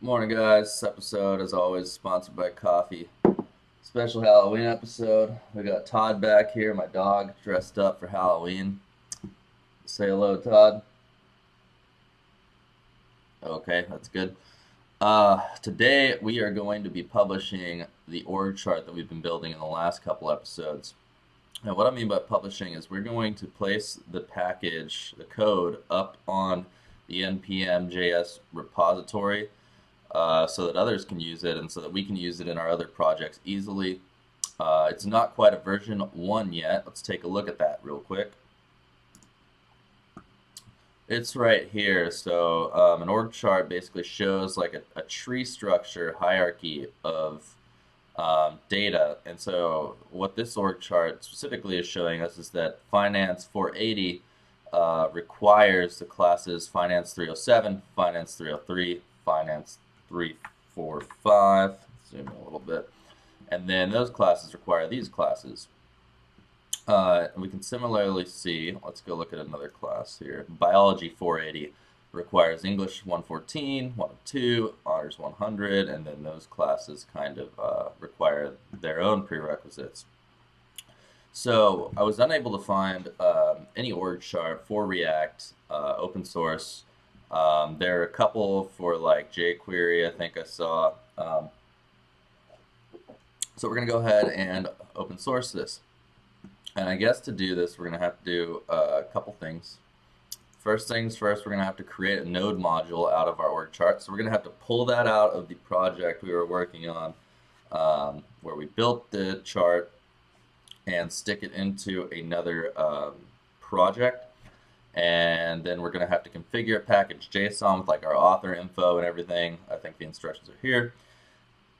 Morning, guys. This episode, as always, sponsored by coffee. Special Halloween episode. We got Todd back here, my dog, dressed up for Halloween. Say hello, Todd. Okay, that's good. Today, we are going to be publishing the org chart that we've been building in the last couple episodes. And what I mean by publishing is we're going to place the package, the code, up on the NPM JS repository so that others can use it and so that we can use it in our other projects easily. It's not quite a version 1 yet. Let's take a look at that real quick. It's right here. So an org chart basically shows like a tree structure hierarchy of data. And so what this org chart specifically is showing us is that Finance 480 requires the classes Finance 307, Finance 303, Finance 345, zoom in a little bit, and then those classes require these classes. We can similarly see, let's go look at another class here. Biology 480 requires English 114, 102, Honors 100, and then those classes kind of require their own prerequisites. So I was unable to find any org chart for React open source. There are a couple for like jQuery, I think I saw. So we're going to go ahead and open source this. And I guess to do this, we're going to have to do a couple things. First things first, we're going to have to create a node module out of our org chart. So we're going to have to pull that out of the project we were working on where we built the chart and stick it into another project. And then we're going to have to configure package.json with like our author info and everything. I think the instructions are here.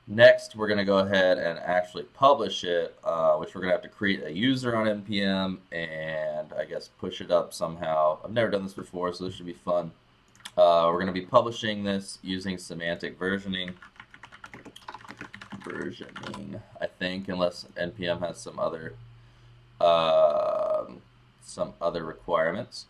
Next, we're going to go ahead and actually publish it, which we're going to have to create a user on NPM and I guess push it up somehow. I've never done this before, so this should be fun. We're going to be publishing this using semantic versioning, I think, unless NPM has some other requirements.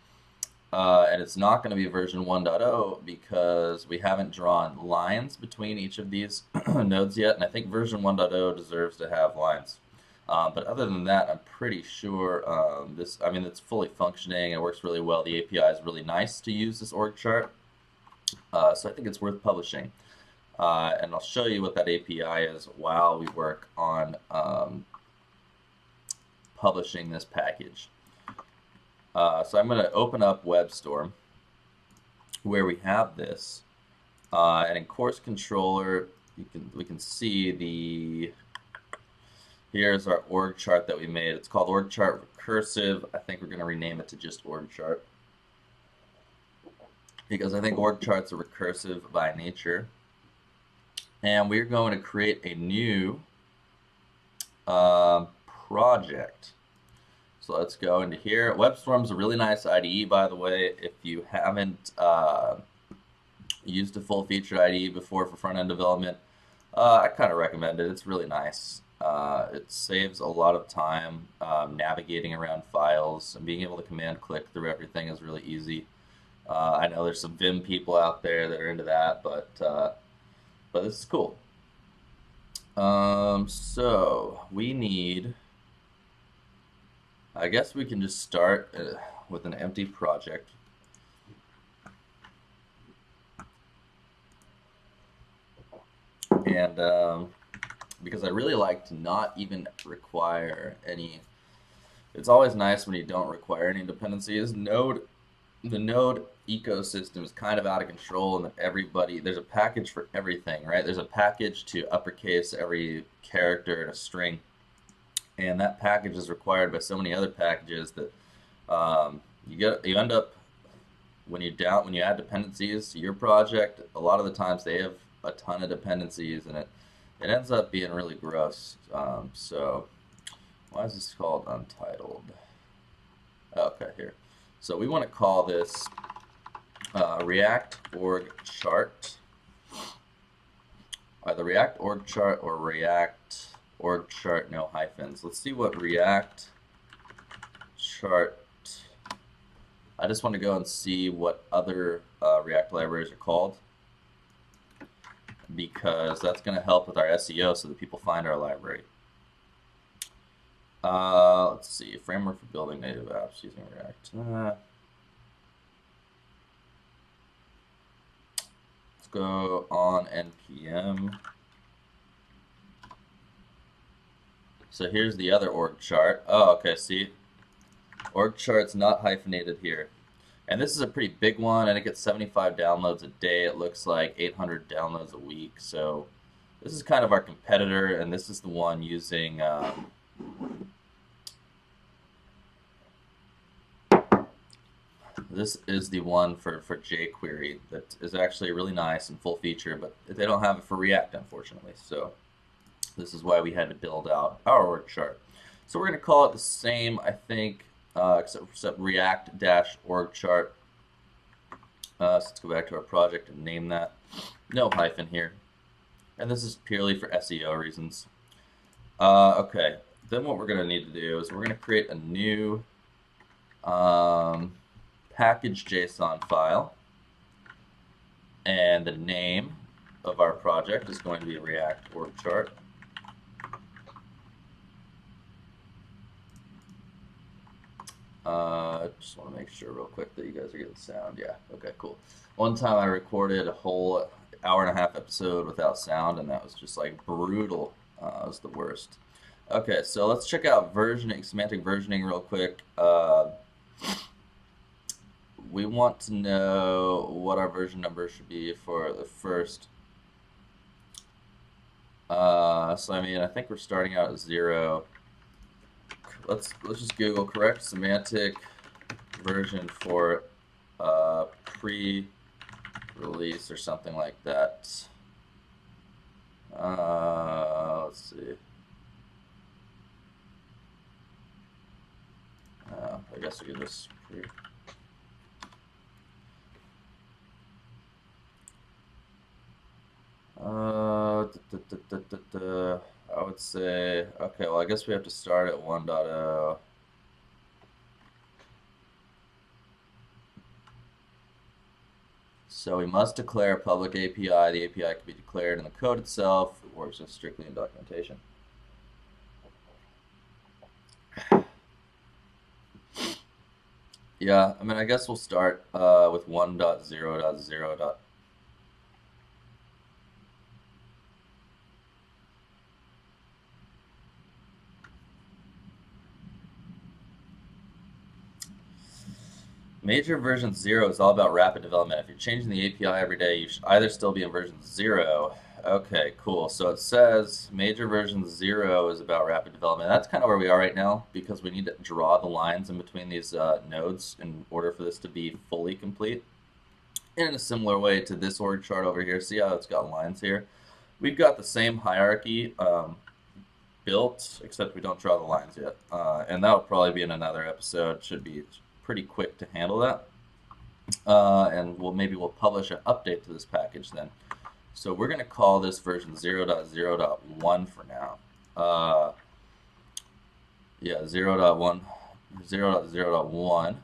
And it's not going to be version 1.0 because we haven't drawn lines between each of these nodes yet, and I think version 1.0 deserves to have lines. But other than that, I'm pretty sure it's fully functioning. It works really well. The API is really nice to use this org chart, so I think it's worth publishing. And I'll show you what that API is while we work on publishing this package. So I'm going to open up WebStorm where we have this, and in course controller we can see here's our org chart that we made. It's called org chart recursive. I think we're going to rename it to just org chart because I think org charts are recursive by nature. And we're going to create a new project. So let's go into here. WebStorm's a really nice IDE, by the way. If you haven't used a full-featured IDE before for front-end development, I kind of recommend it. It's really nice. It saves a lot of time navigating around files, and being able to command-click through everything is really easy. I know there's some Vim people out there that are into that, but this is cool. So we need... I guess we can just start with an empty project. And because I really like to not even require any, it's always nice when you don't require any dependencies. The node ecosystem is kind of out of control, and that there's a package for everything, right? There's a package to uppercase every character in a string. And that package is required by so many other packages that you end up when you add dependencies to your project. A lot of the times they have a ton of dependencies, and it ends up being really gross. So why is this called untitled? Okay, here. So we want to call this React org chart, either React org chart or React org chart, no hyphens. Let's see what React chart. I just want to go and see what other React libraries are called. because that's going to help with our SEO so that people find our library. Let's see, framework for building native apps using React. Let's go on NPM. So here's the other org chart. Oh, okay, see? Org chart's not hyphenated here. And this is a pretty big one, and it gets 75 downloads a day. It looks like 800 downloads a week. So this is kind of our competitor, and this is the one using this is the one for jQuery that is actually really nice and full feature, but they don't have it for React, unfortunately. So this is why we had to build out our org chart. So we're going to call it the same, I think, except React-org chart. So let's go back to our project and name that. No hyphen here. And this is purely for SEO reasons. Okay, then what we're going to need to do is we're going to create a new package.json file. And the name of our project is going to be React org chart. Just want to make sure real quick that you guys are getting sound. Yeah, okay, cool. One time I recorded a whole hour-and-a-half episode without sound, and that was just like brutal. It was the worst. Okay, so let's check out versioning, semantic versioning real quick. We want to know what our version number should be for the first. So I mean, I think we're starting out at 0. Let's just Google correct semantic version for pre-release or something like that. Let's see. I guess we could just I would say, okay, well, I guess we have to start at 1.0. So we must declare a public API. The API can be declared in the code itself. It works just strictly in documentation. Yeah, I mean, I guess we'll start with 1.0.0. Major version 0 is all about rapid development. If you're changing the API every day, you should either still be in version 0. Okay, cool. So it says major version 0 is about rapid development. That's kind of where we are right now because we need to draw the lines in between these nodes in order for this to be fully complete. And in a similar way to this org chart over here, see how it's got lines here? We've got the same hierarchy built, except we don't draw the lines yet. And that will probably be in another episode. Should be pretty quick to handle that. And maybe we'll publish an update to this package then. So we're going to call this version 0.0.1 for now. Yeah, 0.1, 0.0.1.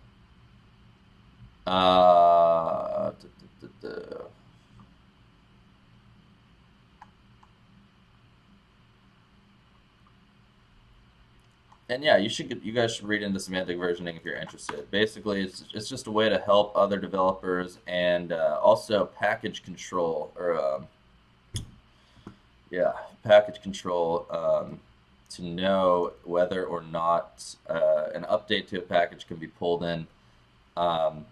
And yeah, you guys should read into semantic versioning if you're interested. Basically, it's just a way to help other developers and also package control or package control to know whether or not an update to a package can be pulled in, or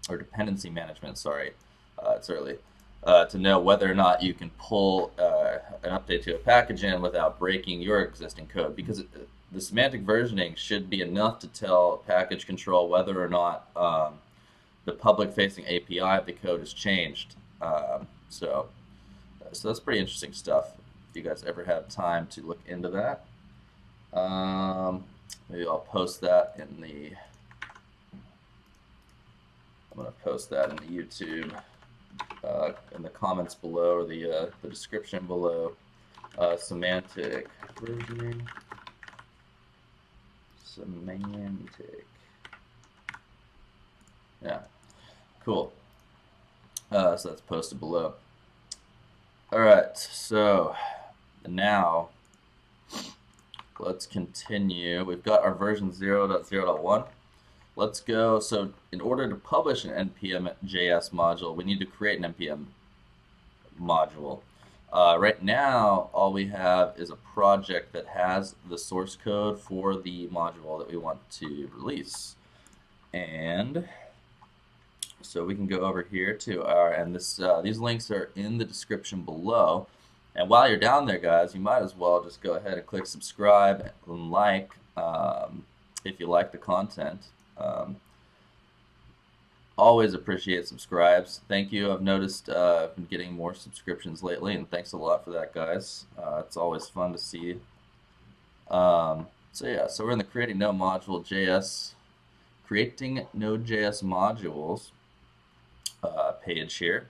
dependency management. Sorry, it's early. To know whether or not you can pull an update to a package in without breaking your existing code, because the semantic versioning should be enough to tell package control whether or not the public-facing API of the code is changed. So that's pretty interesting stuff. If you guys ever have time to look into that, maybe I'll post that in the. I'm going to post that in the YouTube. In the comments below or the description below. Semantic versioning. Semantic. Yeah, cool. So that's posted below. All right, so now let's continue. We've got our version 0.0.1. Let's go. So in order to publish an NPM JS module, we need to create an NPM module. Right now, all we have is a project that has the source code for the module that we want to release. And so we can go over here to our, and these links are in the description below. And while you're down there, guys, you might as well just go ahead and click subscribe and like if you like the content. Always appreciate subscribes. Thank you. I've noticed I've been getting more subscriptions lately, and thanks a lot for that, guys. It's always fun to see. So yeah, so we're in the creating Node.js modules page here.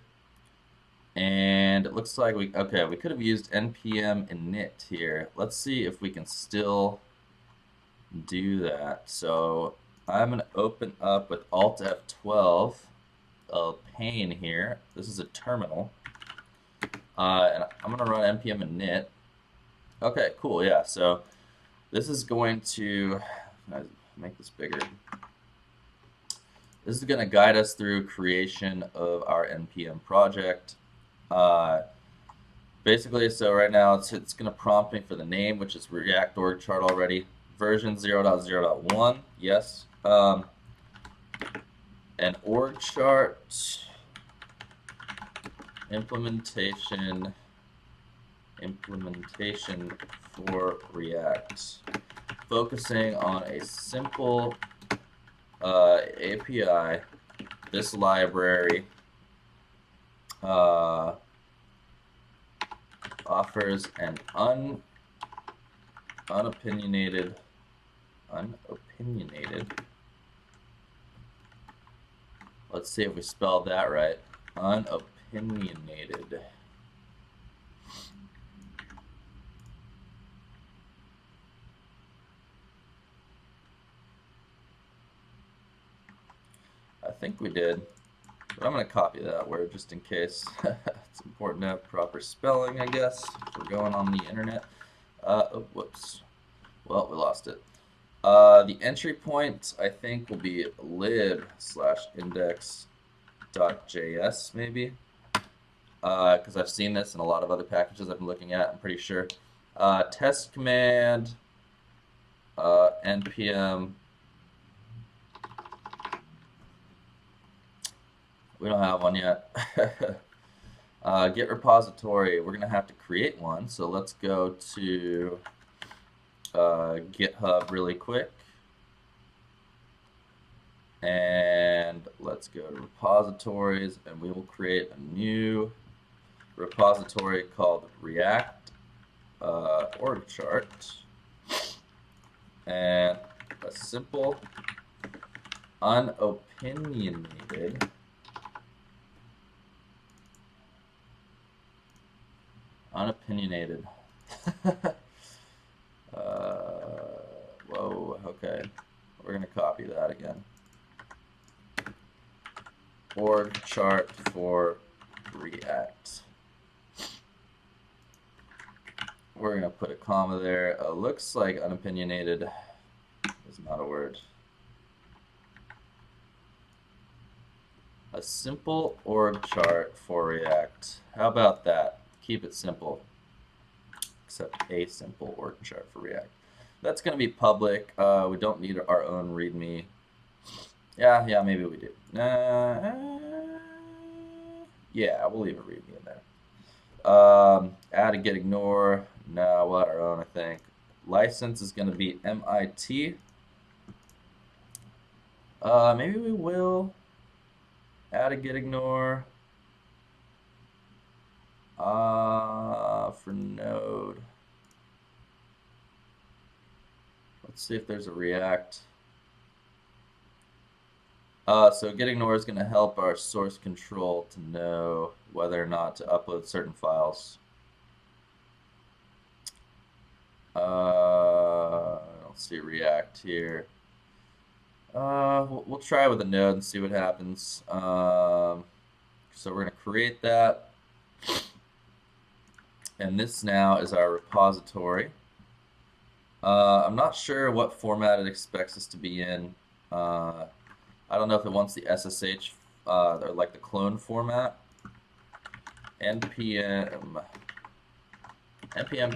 And it looks like we could have used npm init here. Let's see if we can still do that. So I'm going to open up with Alt F12 a pane here. This is a terminal. And I'm going to run npm init. Okay, cool, yeah. So this is going to make this bigger. This is going to guide us through creation of our npm project. Basically, so right now it's going to prompt me for the name, which is React org chart already. Version 0.0.1, yes. An org chart implementation for React, focusing on a simple API. This library offers an unopinionated. Let's see if we spelled that right. Unopinionated. I think we did, but I'm going to copy that word just in case. It's important to have proper spelling, I guess, if we're going on the internet. Oh, whoops. Well, we lost it. The entry point, I think, will be lib/index.js, maybe, because I've seen this in a lot of other packages I've been looking at, I'm pretty sure. Test command, npm. We don't have one yet. Git repository, we're going to have to create one, so let's go to GitHub really quick. And let's go to repositories, and we will create a new repository called React org chart. And a simple, unopinionated whoa, okay. We're going to copy that again. Org chart for React. We're going to put a comma there. Looks like unopinionated is not a word. A simple org chart for React. How about that? Keep it simple. Except a simple org chart for React. That's going to be public. We don't need our own README. Yeah, maybe we do. Yeah, we'll leave a README in there. Add and get ignore. No, we'll add our own, I think. License is going to be MIT. Maybe we will add and get ignore. For Node. Let's see if there's a React. So get ignore is going to help our source control to know whether or not to upload certain files. I don't see React here. We'll try with a node and see what happens. So we're going to create that. And this now is our repository. I'm not sure what format it expects us to be in. I don't know if it wants the SSH or like the clone format. NPM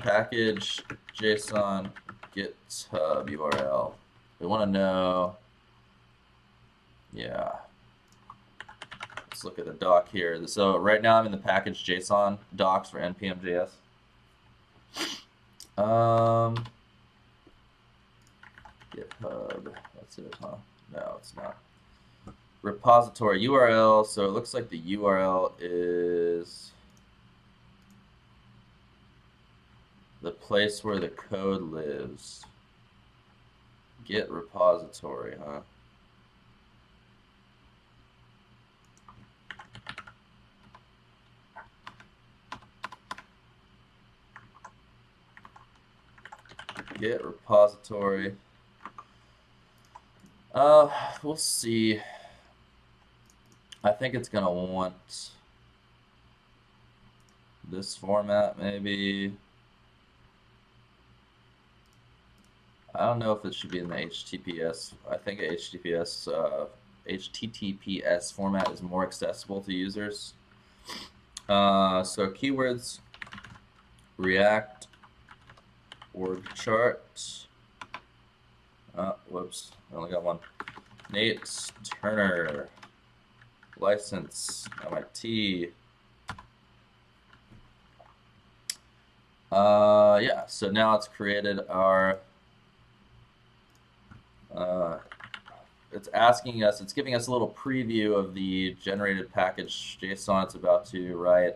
package JSON GitHub URL. We want to know, yeah. Let's look at the doc here. So right now I'm in the package JSON docs for npm.js. GitHub, that's it, huh? No, it's not. Repository URL, so it looks like the URL is the place where the code lives. Git repository, huh? Git repository. We'll see. I think it's gonna want this format, maybe. I don't know if it should be in the HTTPS. I think HTTPS format is more accessible to users. So keywords, React, org chart. Whoops, I only got one. Nate Turner, license, MIT. Yeah, so now it's created our, it's asking us, it's giving us a little preview of the generated package JSON it's about to write,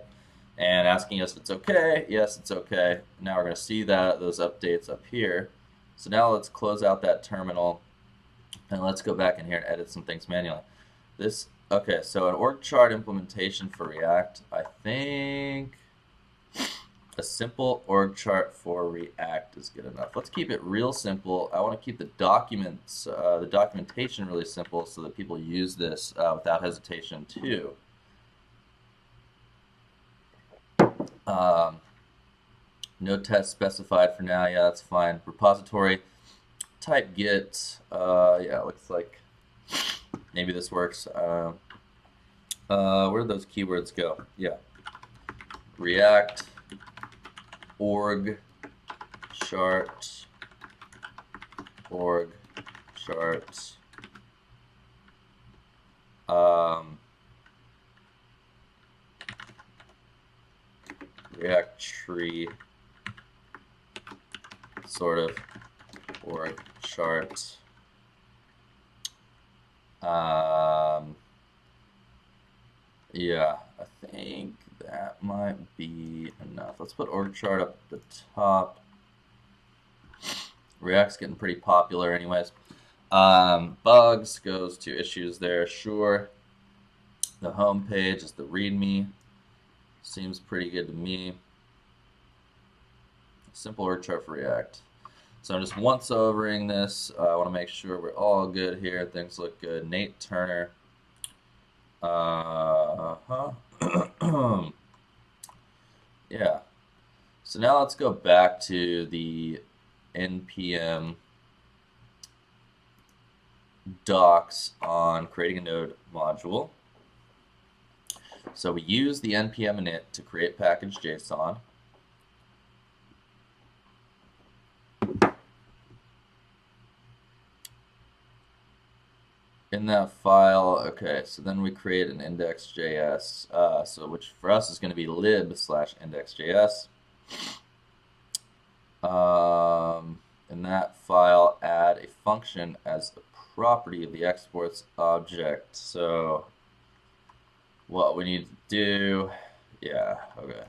and asking us if it's okay. Yes, it's okay. Now we're going to see those updates up here. So now let's close out that terminal, and let's go back in here and edit some things manually. Okay, so an org chart implementation for React, I think a simple org chart for React is good enough. Let's keep it real simple. I want to keep the documentation really simple so that people use this without hesitation too. No test specified for now. Yeah, that's fine. Repository type git. Yeah, looks like maybe this works. Where'd those keywords go? Yeah. React org chart React tree sort of org chart. Yeah, I think that might be enough. Let's put org chart up at the top. React's getting pretty popular anyways. Bugs goes to issues there, sure. The home page is the README. Seems pretty good to me. Simple org chart for React. So I'm just once overing this. I want to make sure we're all good here. Things look good. Nate Turner. Yeah. So now let's go back to the NPM docs on creating a node module. So we use the npm init to create package JSON. In that file, okay, so then we create an index.js, so which for us is going to be lib/index.js. In that file, add a function as the property of the exports object. So what we need to do, yeah, okay.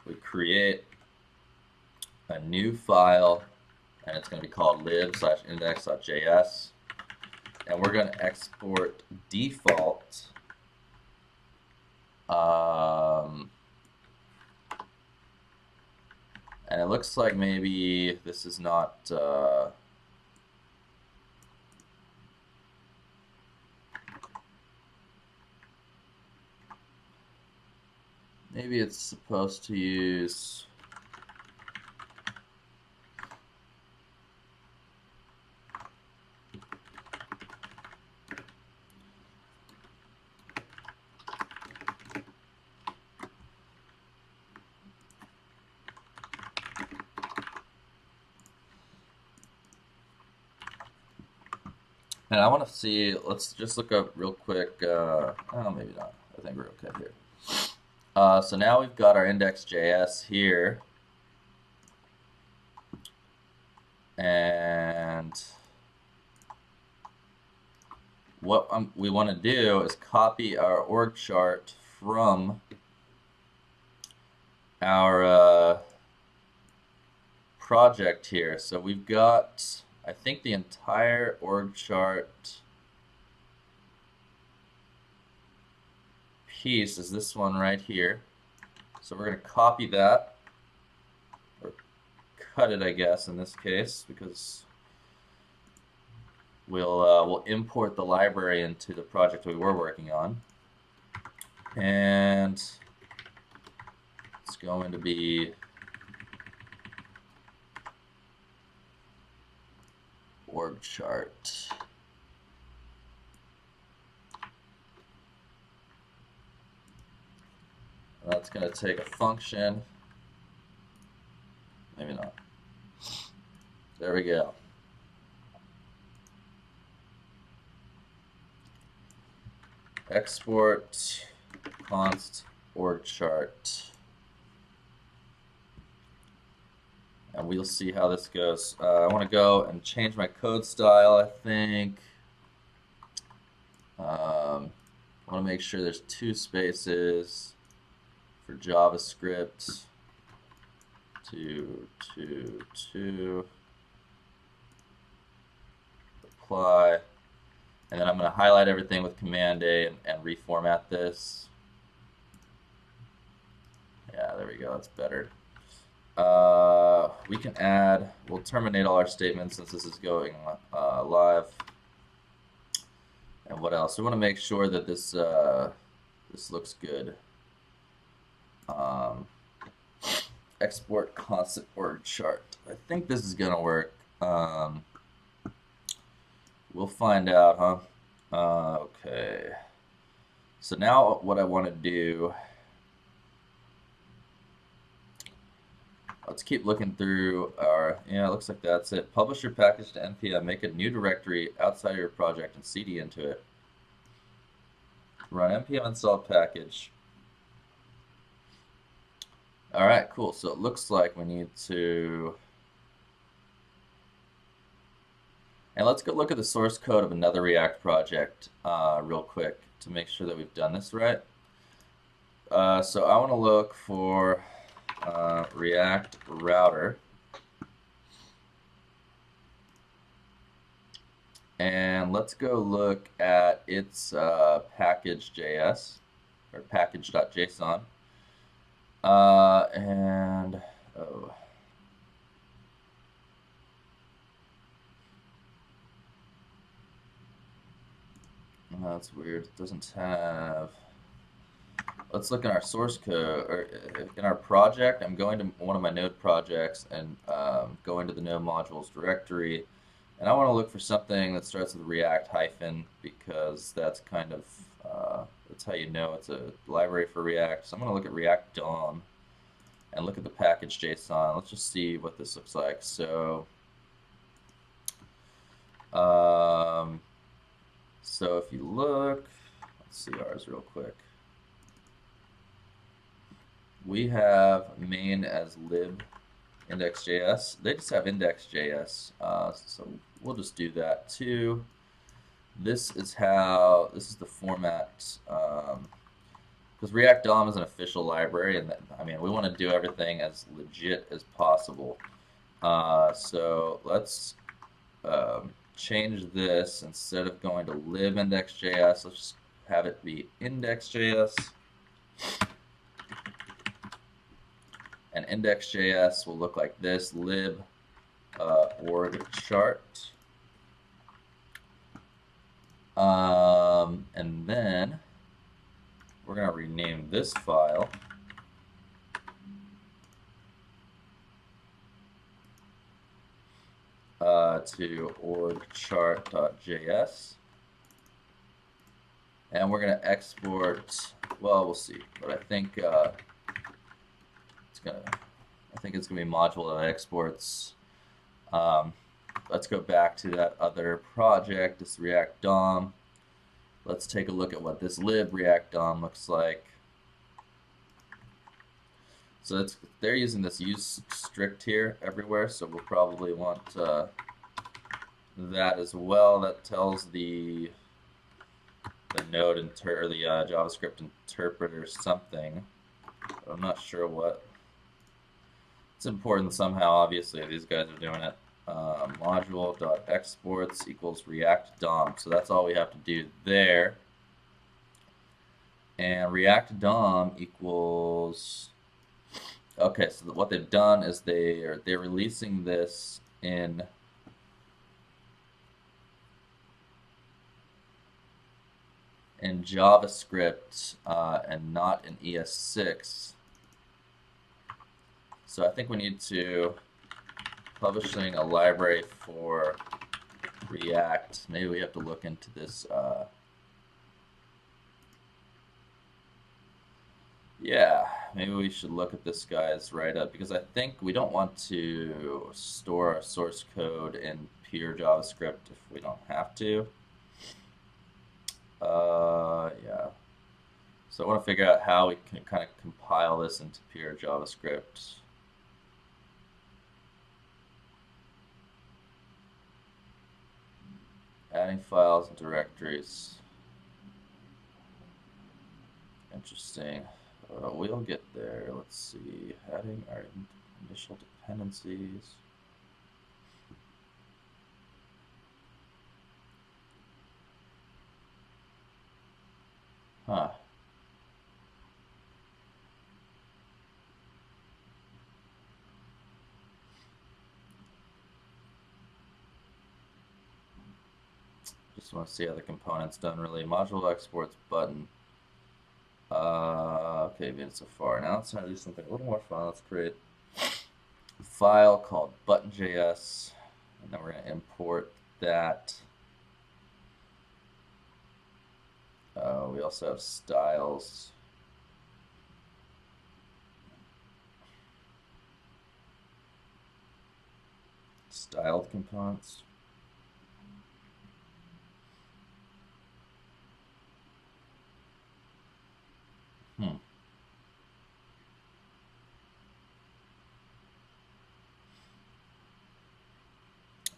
We create a new file, and it's going to be called lib/index.js, and we're going to export default. And it looks like maybe this is not maybe it's supposed to use and I want to see, let's just look up real quick, oh, maybe not. I think we're okay here. So now we've got our index.js here. And what we want to do is copy our org chart from our project here. So we've got, I think, the entire org chart piece is this one right here. So we're going to copy that, or cut it, I guess, in this case, because we'll import the library into the project we were working on. And it's going to be org chart. That's going to take a function. Maybe not. There we go. Export const org chart. And we'll see how this goes. I want to go and change my code style, I think. I want to make sure there's 2 spaces for JavaScript. 2. Apply. And then I'm going to highlight everything with Command A and reformat this. Yeah, there we go. That's better. We can add, we'll terminate all our statements since this is going live. And what else? We want to make sure that this this looks good. Export constant org chart. I think this is going to work. We'll find out, huh? Okay. So now what I want to do, let's keep looking through our, yeah, it looks like that's it. Publish your package to NPM, make a new directory outside of your project and CD into it. Run npm install package. All right, cool. So it looks like we need to, and let's go look at the source code of another React project real quick to make sure that we've done this right. So I want to look for React router. And let's go look at its package.js or package.json. And oh, that's weird. It doesn't have. Let's look in our source code or in our project. I'm going to one of my node projects and going to the node modules directory. And I want to look for something that starts with React hyphen because that's kind of, that's how you know it's a library for React. So I'm going to look at React DOM and look at the package.json. Let's just see what this looks like. So, so if you look, let's see ours real quick. We have main as lib index.js. They just have index.js, so we'll just do that too. This is how, this is the format, because React DOM is an official library, and I mean, we want to do everything as legit as possible. So let's change this. Instead of going to lib index.js, let's just have it be index.js. And index.js will look like this, lib org chart. And then we're going to rename this file to orgchart.js. And we're going to export, well, we'll see, but I think it's going to be module that exports. Let's go back to that other project, this React DOM. Let's take a look at what this lib React DOM looks like. So they're using this use strict here everywhere, so we'll probably want that as well. That tells the node or the JavaScript interpreter something. But I'm not sure what. It's important somehow, obviously. These guys are doing it. Module.exports equals React DOM. So that's all we have to do there. And React DOM equals... Okay, so what they've done is they're releasing this in JavaScript and not in ES6. So I think we need to publishing a library for React. Maybe we have to look into this. Yeah, maybe we should look at this guy's write-up, because I think we don't want to store our source code in pure JavaScript if we don't have to. Yeah. So I want to figure out how we can kind of compile this into pure JavaScript. Adding files and directories. Interesting. We'll get there. Let's see. Adding our initial dependencies. Huh. Just want to see how the component's done really. Module exports button. Okay, been so far. Now let's try to do something a little more fun. Let's create a file called button.js, and then we're going to import that. We also have styles. Styled components.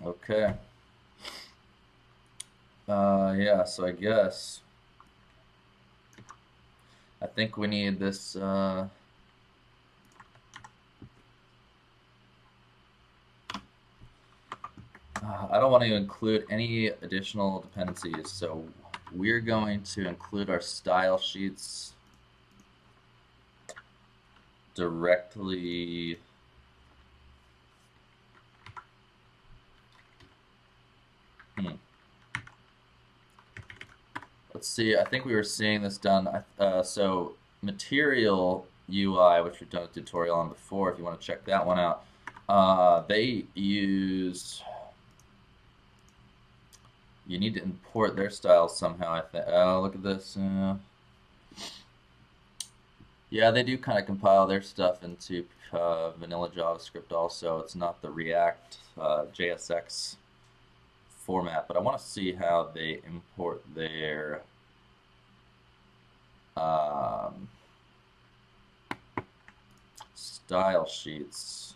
Okay. Yeah, so I guess I think we need this I don't want to include any additional dependencies, so we're going to include our style sheets directly Let's see, I think we were seeing this done, so Material UI, which we've done a tutorial on before, if you want to check that one out, they use, you need to import their styles somehow, I think. Look at this. Yeah, they do kind of compile their stuff into vanilla JavaScript also. It's not the React JSX format, but I want to see how they import their style sheets.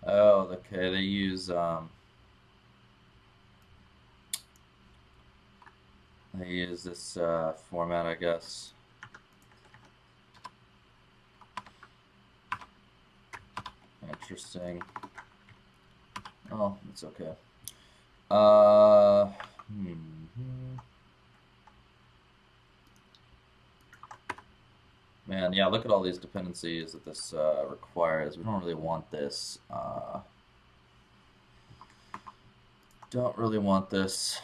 Oh, okay, they use this format, I guess. Interesting. Oh, it's okay. Man, yeah, look at all these dependencies that this requires. We don't really want this. Don't really want this.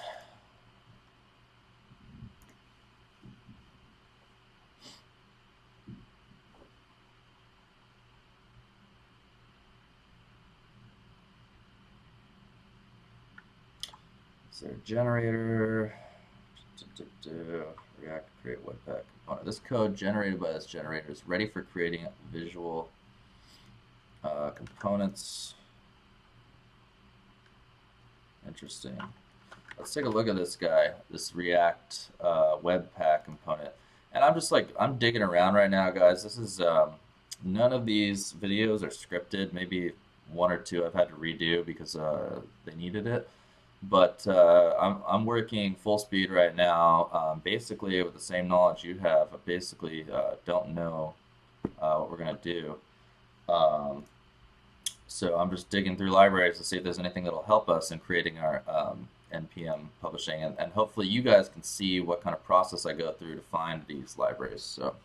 Is there a generator? React create webpack component. This code generated by this generator is ready for creating visual components. Interesting. Let's take a look at this guy, this React webpack component. And I'm just like, I'm digging around right now, guys. This is, none of these videos are scripted. Maybe one or two I've had to redo because they needed it. But I'm working full speed right now, basically with the same knowledge you have. I basically don't know what we're going to do. So I'm just digging through libraries to see if there's anything that'll help us in creating our NPM publishing. And hopefully you guys can see what kind of process I go through to find these libraries. So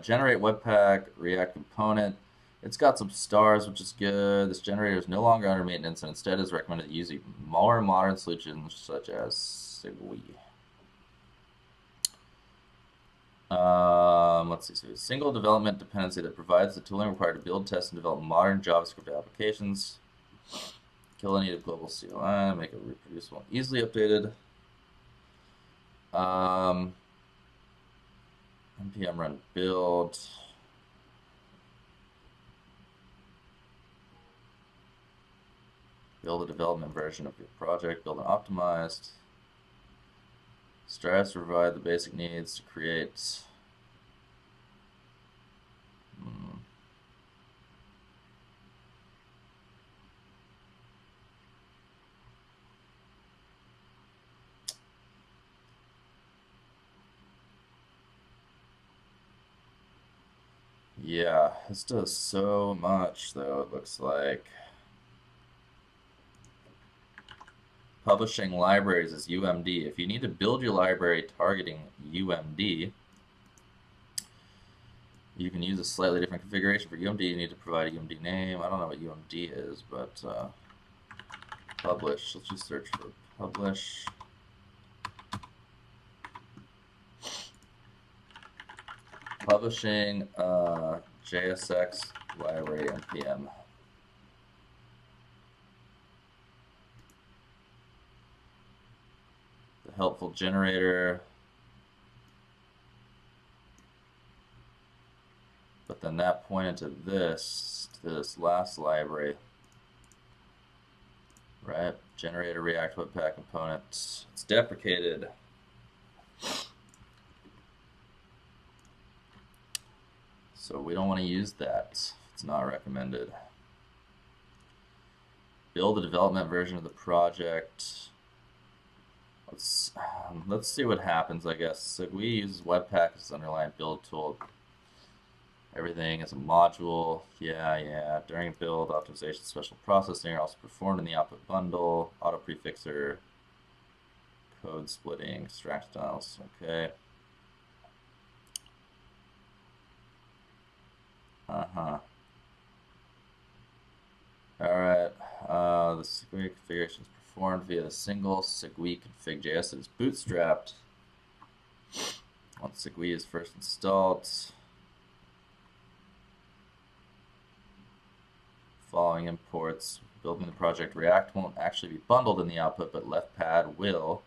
generate webpack, React component. It's got some stars, which is good. This generator is no longer under maintenance and instead is recommended using more modern solutions such as Segwit. Let's see. So single development dependency that provides the tooling required to build, test, and develop modern JavaScript applications. Kill the native global CLI, make it reproducible, easily updated. NPM run build. Build a development version of your project. Build an optimized. Strives to provide the basic needs to create. Yeah, this does so much, though, it looks like. Publishing libraries is UMD. If you need to build your library targeting UMD, you can use a slightly different configuration for UMD. You need to provide a UMD name. I don't know what UMD is, but publish. Let's just search for publish. Publishing JSX library NPM. The helpful generator. But then that pointed to this last library, right? Generator React Webpack component. It's deprecated. So we don't want to use that. It's not recommended. Build a development version of the project. Let's see what happens, I guess. So we use Webpack as the underlying build tool. Everything is a module. Yeah. During build, optimization, special processing are also performed in the output bundle. Auto prefixer, code splitting, extract styles. Okay. Alright. The Segwit configuration is performed via the single Segwit config.js that is bootstrapped. Once Segwit is first installed, following imports, building the project, React won't actually be bundled in the output, but LeftPad will.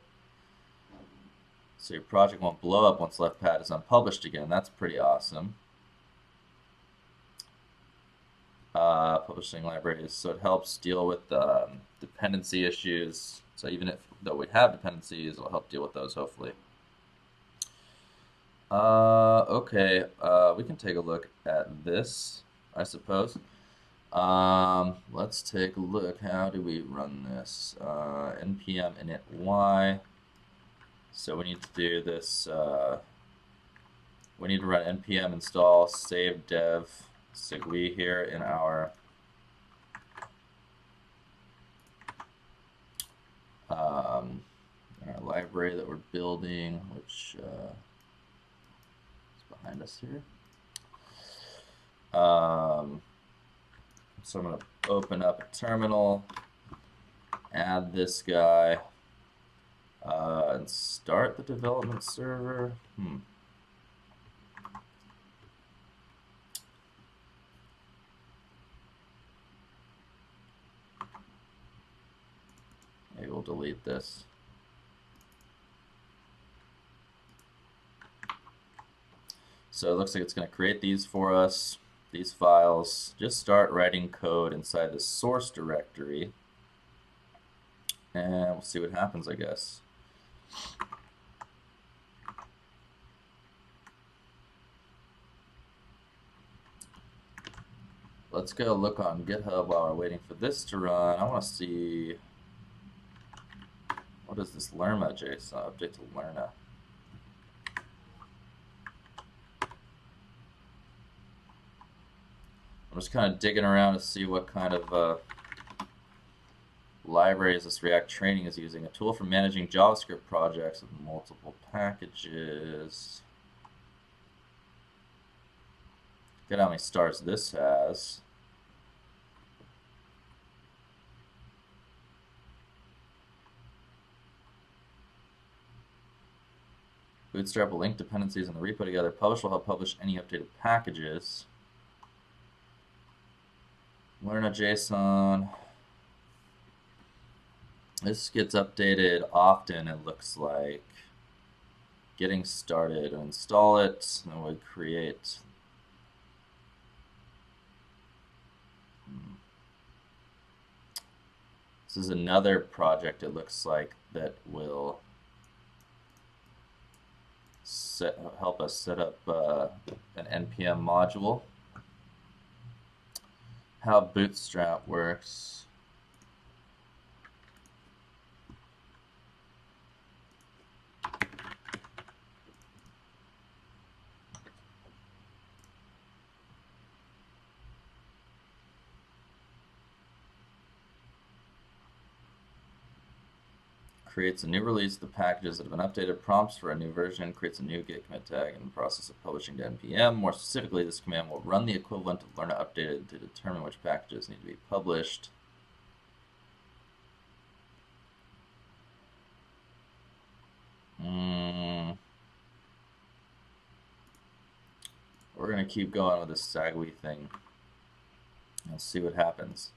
So your project won't blow up once LeftPad is unpublished again. That's pretty awesome. Publishing libraries, so it helps deal with dependency issues. So even though we have dependencies, it'll help deal with those hopefully. Okay, we can take a look at this, I suppose. Let's take a look. How do we run this? npm init y. So we need to do this. We need to run npm install save dev Segwit here in our library that we're building, which is behind us here. So I'm going to open up a terminal, add this guy, and start the development server. Maybe we'll we'll delete this. So it looks like it's going to create these for us, these files. Just start writing code inside the source directory, and we'll see what happens, I guess. Let's go look on GitHub while we're waiting for this to run. I want to see, what is this Lerma JSON? Update to Lerna. I'm just kind of digging around to see what kind of libraries this React training is using. A tool for managing JavaScript projects with multiple packages. Look at how many stars this has. Bootstrap will link dependencies in the repo together. Publish will help publish any updated packages. Learn a JSON. This gets updated often, it looks like. Getting started. Install it, and we create. This is another project, it looks like, that will help us set up an NPM module. How Bootstrap works. Creates a new release of the packages that have been updated, prompts for a new version, creates a new git commit tag in the process of publishing to NPM. More specifically, this command will run the equivalent of learn updated to determine which packages need to be published. We're going to keep going with this Sagui thing. Let's see what happens.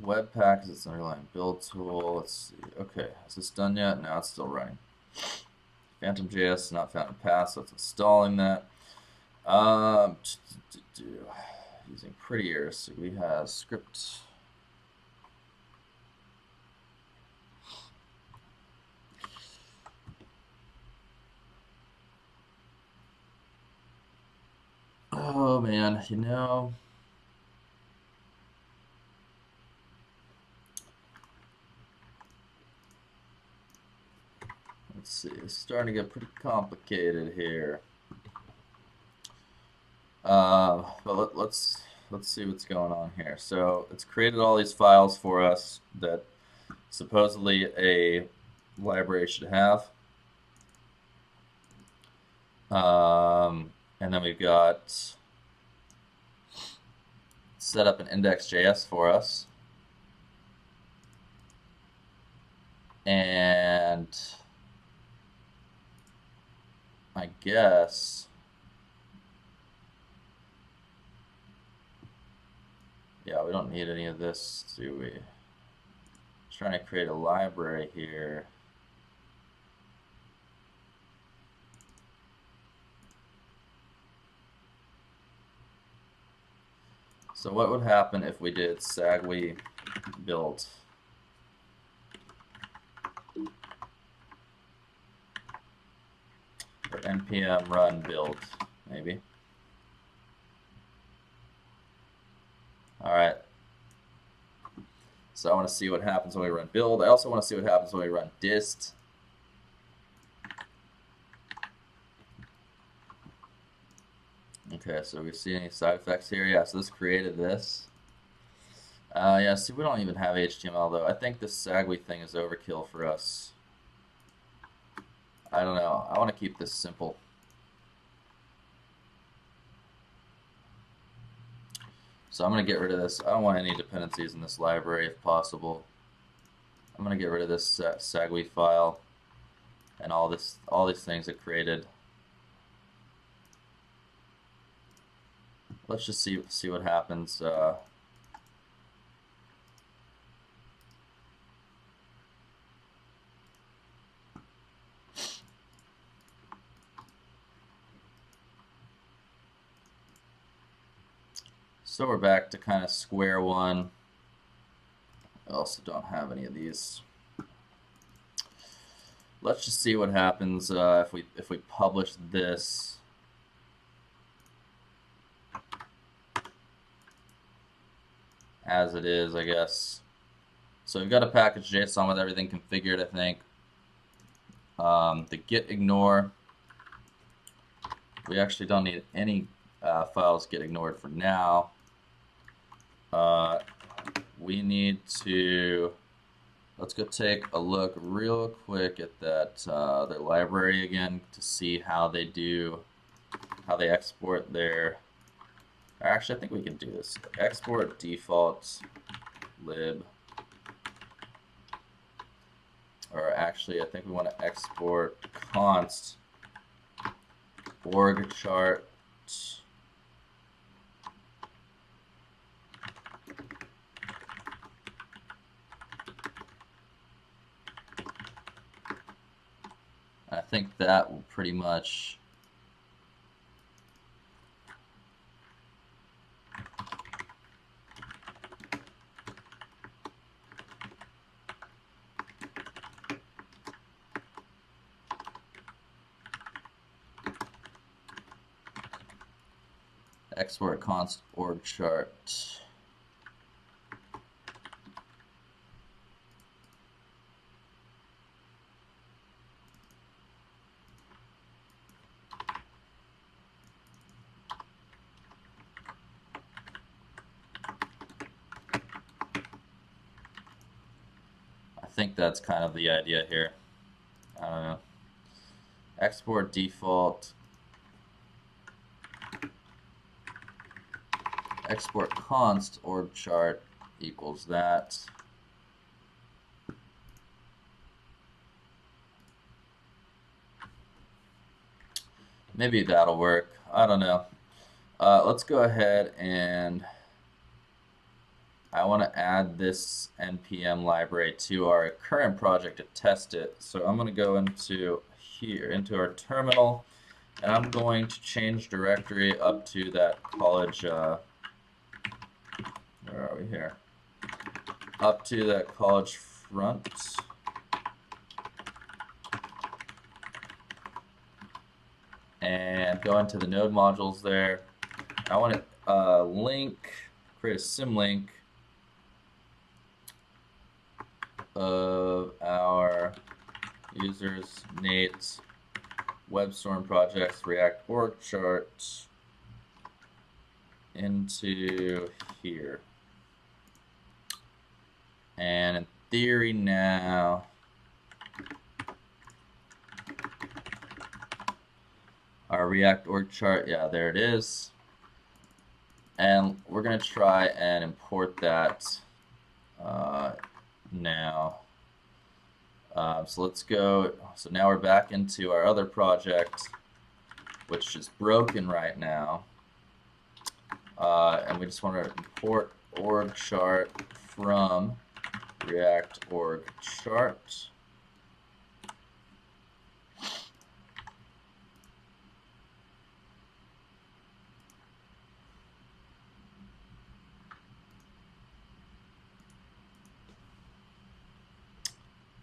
Webpack is its underlying build tool. Let's see. Okay, is this done yet? No, it's still running. Phantom.js is not found in path, so it's installing that. Using prettier, so we have script. Oh man, you know. Let's see, it's starting to get pretty complicated here. But let's see what's going on here. So it's created all these files for us that supposedly a library should have. And then we've got set up an index.js for us. And I guess yeah, we don't need any of this, do we? Trying to create a library here. So what would happen if we did Sagui build? Or npm run build, maybe. Alright. So I want to see what happens when we run build. I also want to see what happens when we run dist. Okay, so we see any side effects here? Yeah, so this created this. Yeah, see, we don't even have HTML though. I think this Sagui thing is overkill for us. I don't know. I want to keep this simple. So I'm going to get rid of this. I don't want any dependencies in this library if possible. I'm going to get rid of this Sagui file and all these things it created. let's just see what happens. So we're back to kind of square one. I also don't have any of these. Let's just see what happens if we publish this. As it is, I guess. So we've got a package.json with everything configured, I think. The git ignore. We actually don't need any files get ignored for now. We need to, let's go take a look real quick at that their library again to see how they export their. Actually, I think we can do this. Export default lib. Or actually, I think we want to export const org chart. I think that will pretty much export const org chart. I think that's kind of the idea here. I don't know. Export default. Export const org chart equals that. Maybe that'll work. I don't know. Let's go ahead and I want to add this NPM library to our current project to test it. So I'm going to go into here, into our terminal, and I'm going to change directory up to that college, where are we here? Up to that college front. And go into the node modules there. I want to link, create a symlink of our users, Nate's WebStorm projects, React org chart into here. And in theory now, our React org chart, yeah, there it is. And we're going to try and import that now. So let's go. So now we're back into our other project, which is broken right now. And we just want to import org chart from React org chart.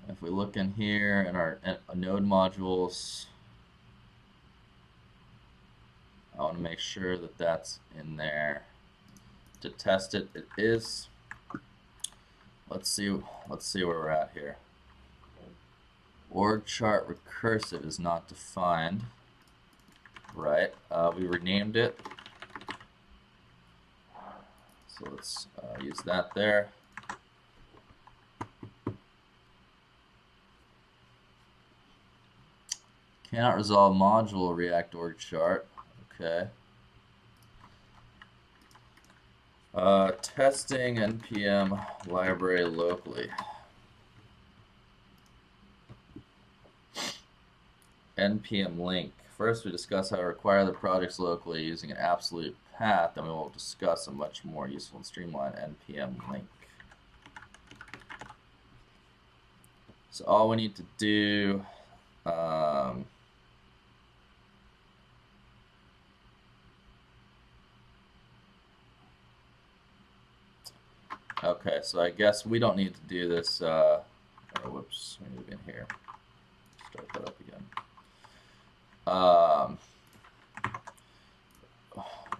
If we look in here in our node modules, I want to make sure that that's in there. To test it, it is. Let's see where we're at here. Org chart recursive is not defined. Right. We renamed it. So let's use that there. Cannot resolve module React org chart. Okay. Testing NPM library locally. NPM link. First, we discuss how to require the projects locally using an absolute path, then we will discuss a much more useful and streamlined NPM link. So all we need to do, okay, so I guess we don't need to do this, oh, whoops, let me move in here, start that up again.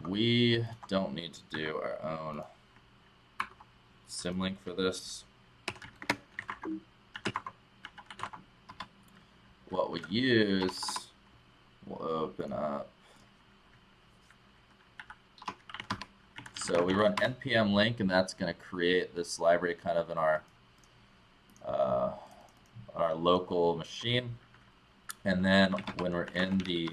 We don't need to do our own symlink for this. What we use, we'll open up. So we run npm link, and that's going to create this library kind of in our local machine. And then when we're in the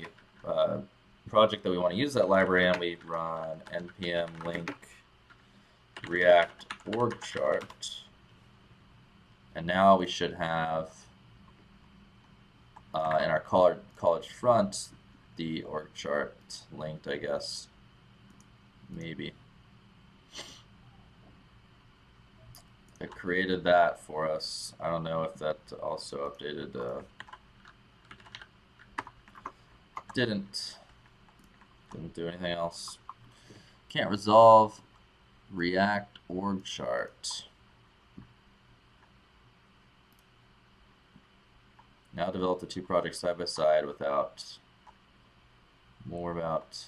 project that we want to use that library in, we run npm link react org chart. And now we should have in our college front the org chart linked, I guess. Maybe. It created that for us. I don't know if that also updated. Didn't do anything else. Can't resolve React org chart. Now develop the two projects side by side without more about.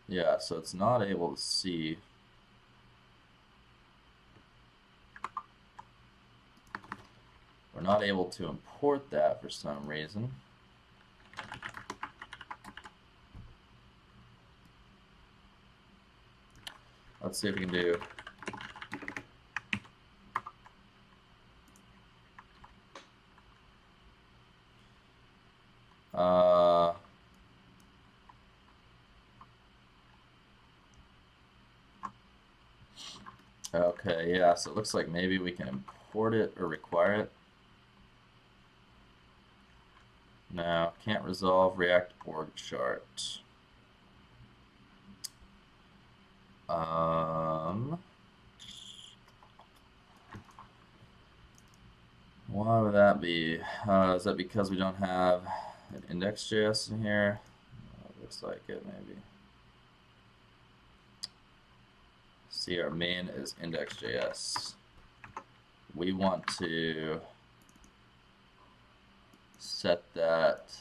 Yeah, so it's not able to see. We're not able to import that for some reason. Let's see if we can do. Okay, yeah, so it looks like maybe we can import it or require it. No, can't resolve React org chart. Why would that be? Is that because we don't have an index.js in here? Looks like it, maybe. See, our main is index.js. We want to set that.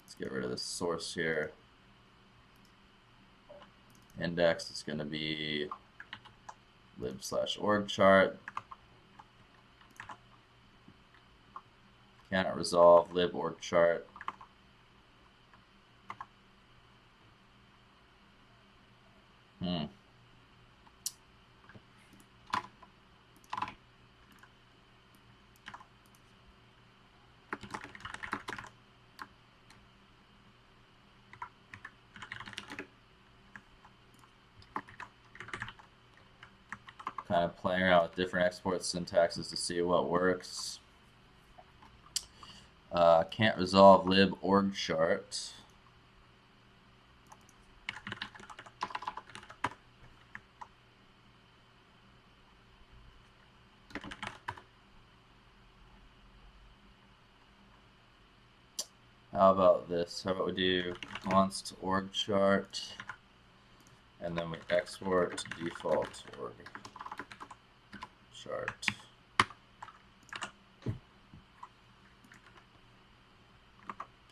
Let's get rid of the source here. Index is going to be lib/org chart. Cannot resolve lib org chart. Kind of playing around with different export syntaxes to see what works. Can't resolve lib org chart. How about this? How about we do const org chart, and then we export default org chart.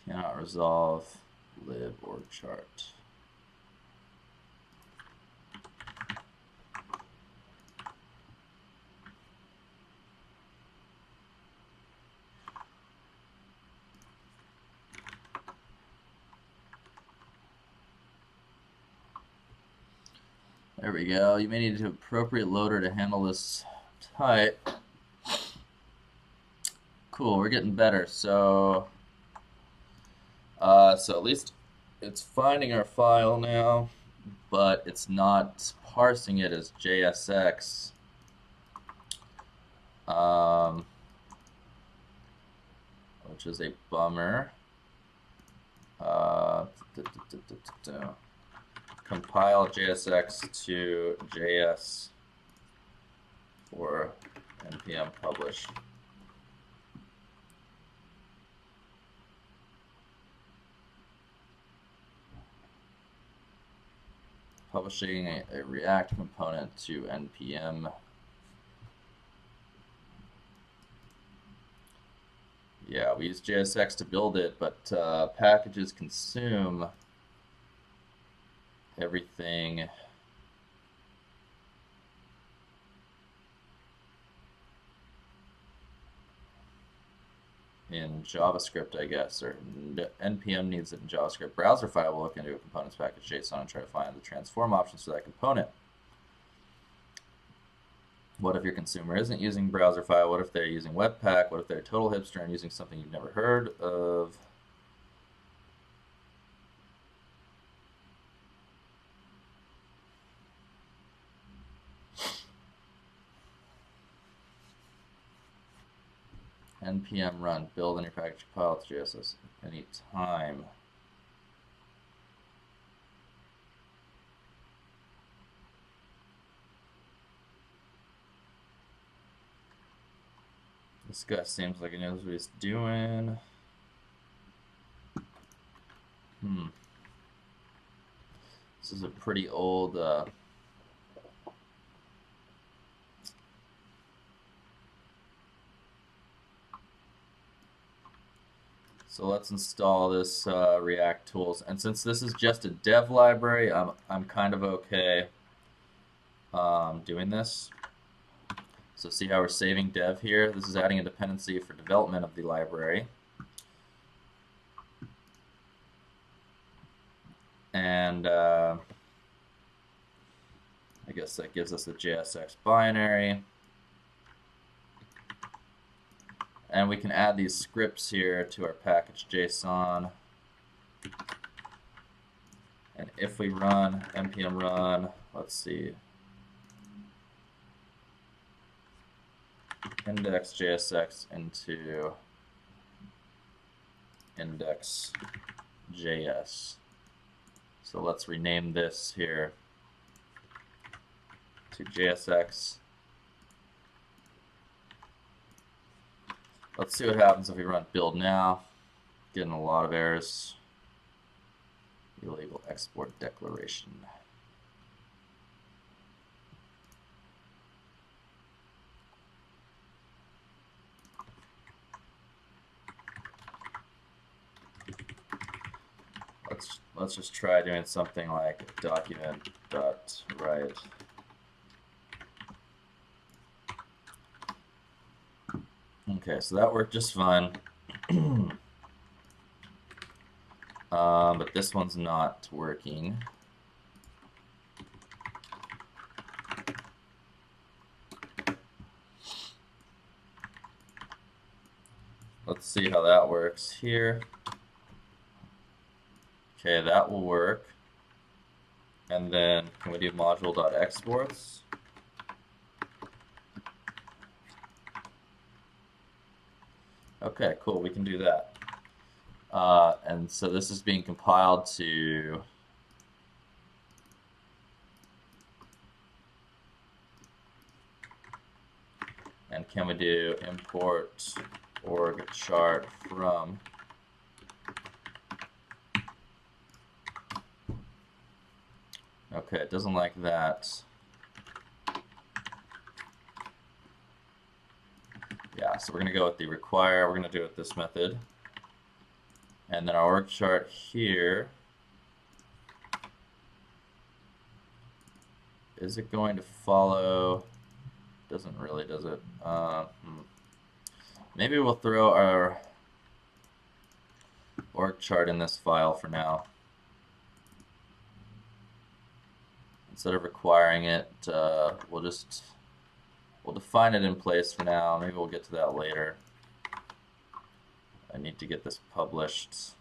Cannot resolve lib org chart. There we go. You may need an appropriate loader to handle this type. Cool, we're getting better. So at least it's finding our file now, but it's not parsing it as JSX. which is a bummer. Compile JSX to JS for NPM publish. Publishing a React component to NPM. Yeah, we use JSX to build it, but packages consume everything in JavaScript, I guess, or NPM needs it in JavaScript. Browser file will look into a components package.json and try to find the transform options for that component. What if your consumer isn't using browser file? What if they're using Webpack? What if they're a total hipster and using something you've never heard of? NPM run, build in your package compile to JSX anytime. This guy seems like he knows what he's doing. This is a pretty old so let's install this React tools, and since this is just a dev library, I'm kind of okay doing this. So see how we're saving dev here? This is adding a dependency for development of the library. And I guess that gives us a JSX binary. And we can add these scripts here to our package.json. And if we run npm run, let's see, index JSX into index.js. So let's rename this here to JSX. Let's see what happens if we run build now. Getting a lot of errors. Illegal export declaration. Let's just try doing something like document.write. Okay, so that worked just fine. But this one's not working. Let's see how that works here. Okay, that will work. And then can we do module.exports? Okay, cool, we can do that. And so this is being compiled to and can we do import org chart from okay, it doesn't like that. Yeah, so we're going to go with the require. We're going to do it with this method. And then our org chart here, is it going to follow? Doesn't really, does it? Maybe we'll throw our org chart in this file for now. Instead of requiring it, we'll define it in place for now. Maybe we'll get to that later. I need to get this published.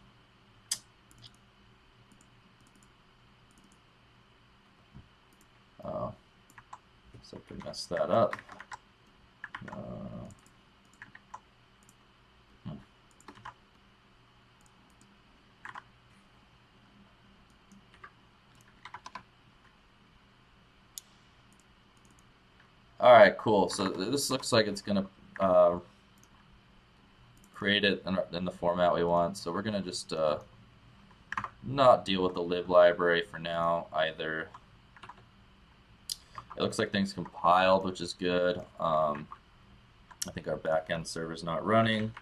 Oh, something messed that up. All right, cool. So this looks like it's gonna create it in the format we want. So we're gonna just not deal with the lib library for now either. It looks like things compiled, which is good. I think our backend server's not running.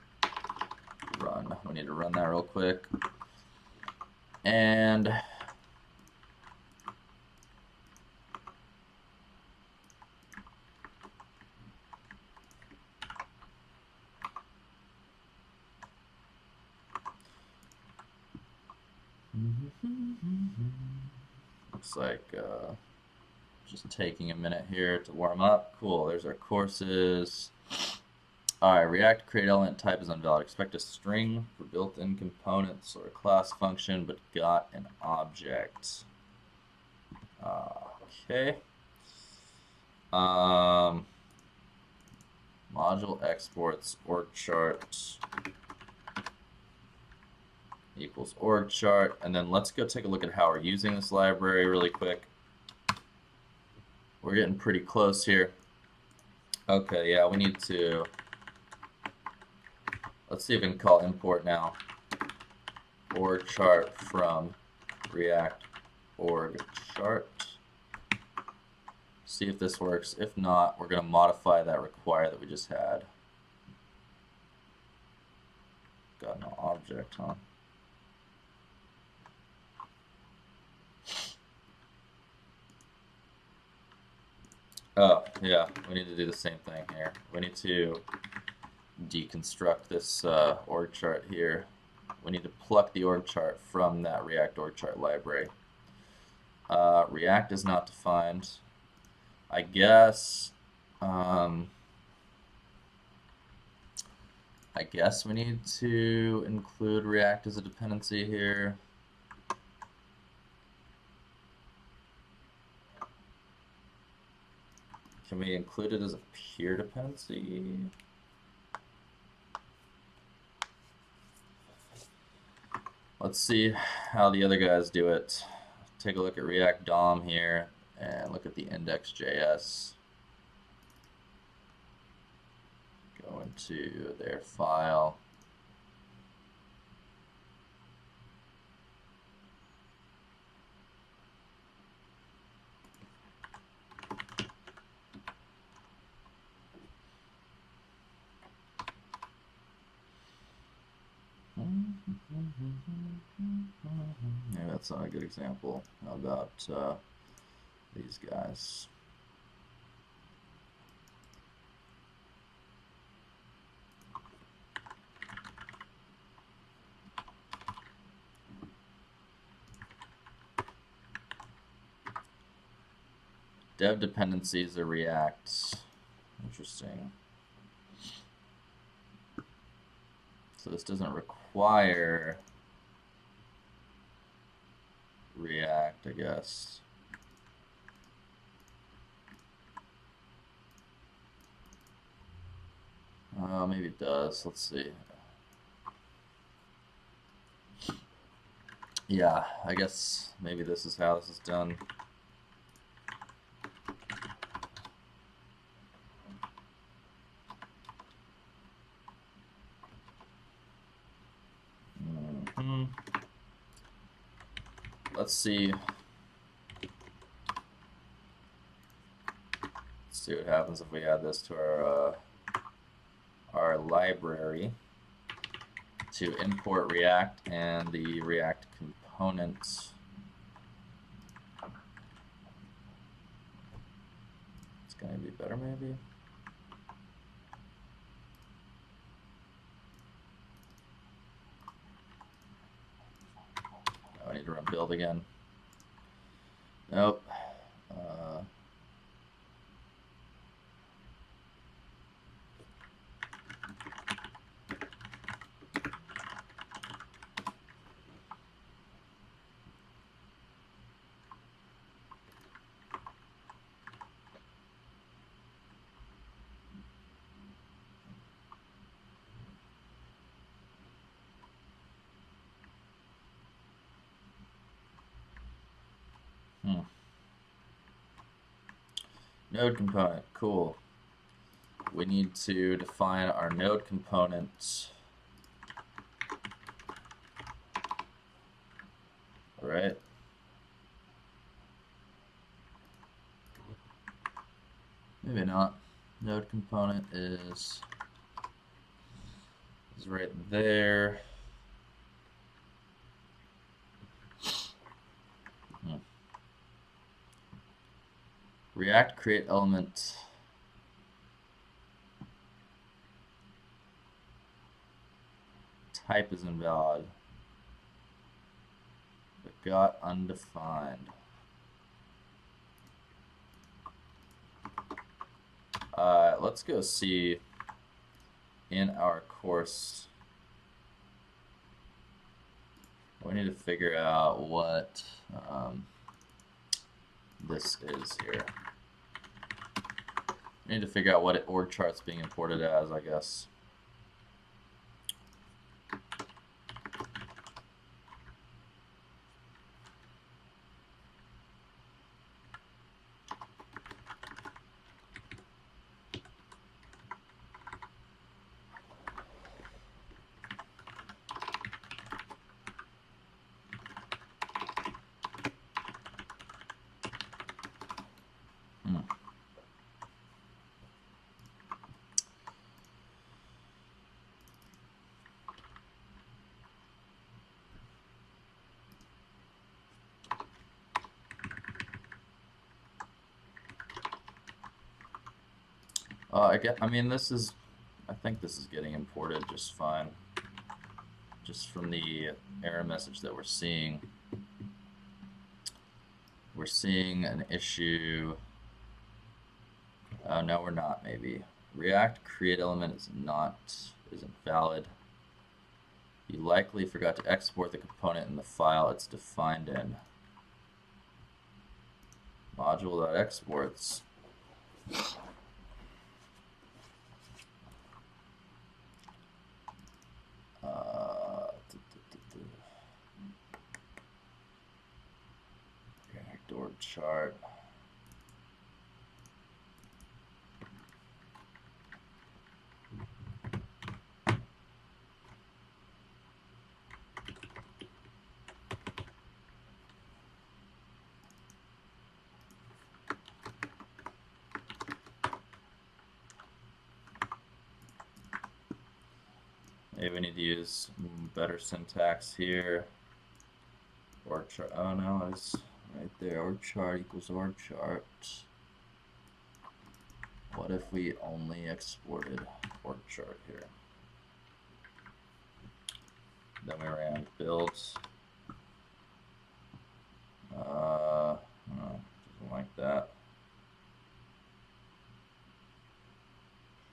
Run. We need to run that real quick. And looks like just taking a minute here to warm up. Cool, there's our courses. Alright, React create element type is invalid. Expect a string for built-in components or a class function, but got an object. Okay. Module exports org chart equals org chart, and then let's go take a look at how we're using this library really quick. We're getting pretty close here. Okay, yeah, we need to, let's see if we can call import now. Org chart from React org chart. See if this works. If not, we're going to modify that require that we just had. Got no object, huh? Oh, yeah, we need to do the same thing here. We need to deconstruct this org chart here. We need to pluck the org chart from that React org chart library. React is not defined. I guess we need to include React as a dependency here. Can we include it as a peer dependency? Let's see how the other guys do it. Take a look at React DOM here and look at the index.js. Go into their file. Maybe that's not a good example. How about these guys? Dev dependencies are React. Interesting. So this doesn't require React, I guess. Maybe it does. Let's see. Yeah, I guess maybe this is how this is done. Let's see. Let's see what happens if we add this to our library to import React and the React components. It's going to be better, maybe. I need to run build again. Nope. Node component, cool. We need to define our node component. All right. Maybe not. Node component is right there. React create element. Type is invalid. But got undefined. Let's go see in our course. We need to figure out what this is here. We need to figure out what org chart's being imported as, I guess. I think this is getting imported just fine. Just from the error message that we're seeing. We're seeing an issue. No, we're not, maybe. React create element isn't valid. You likely forgot to export the component in the file it's defined in. Module.exports. React org chart. Maybe we need to use better syntax here. Org chart. Oh no, it's right there. Org chart equals org chart. What if we only exported org chart here? Then we ran builds. Doesn't like that.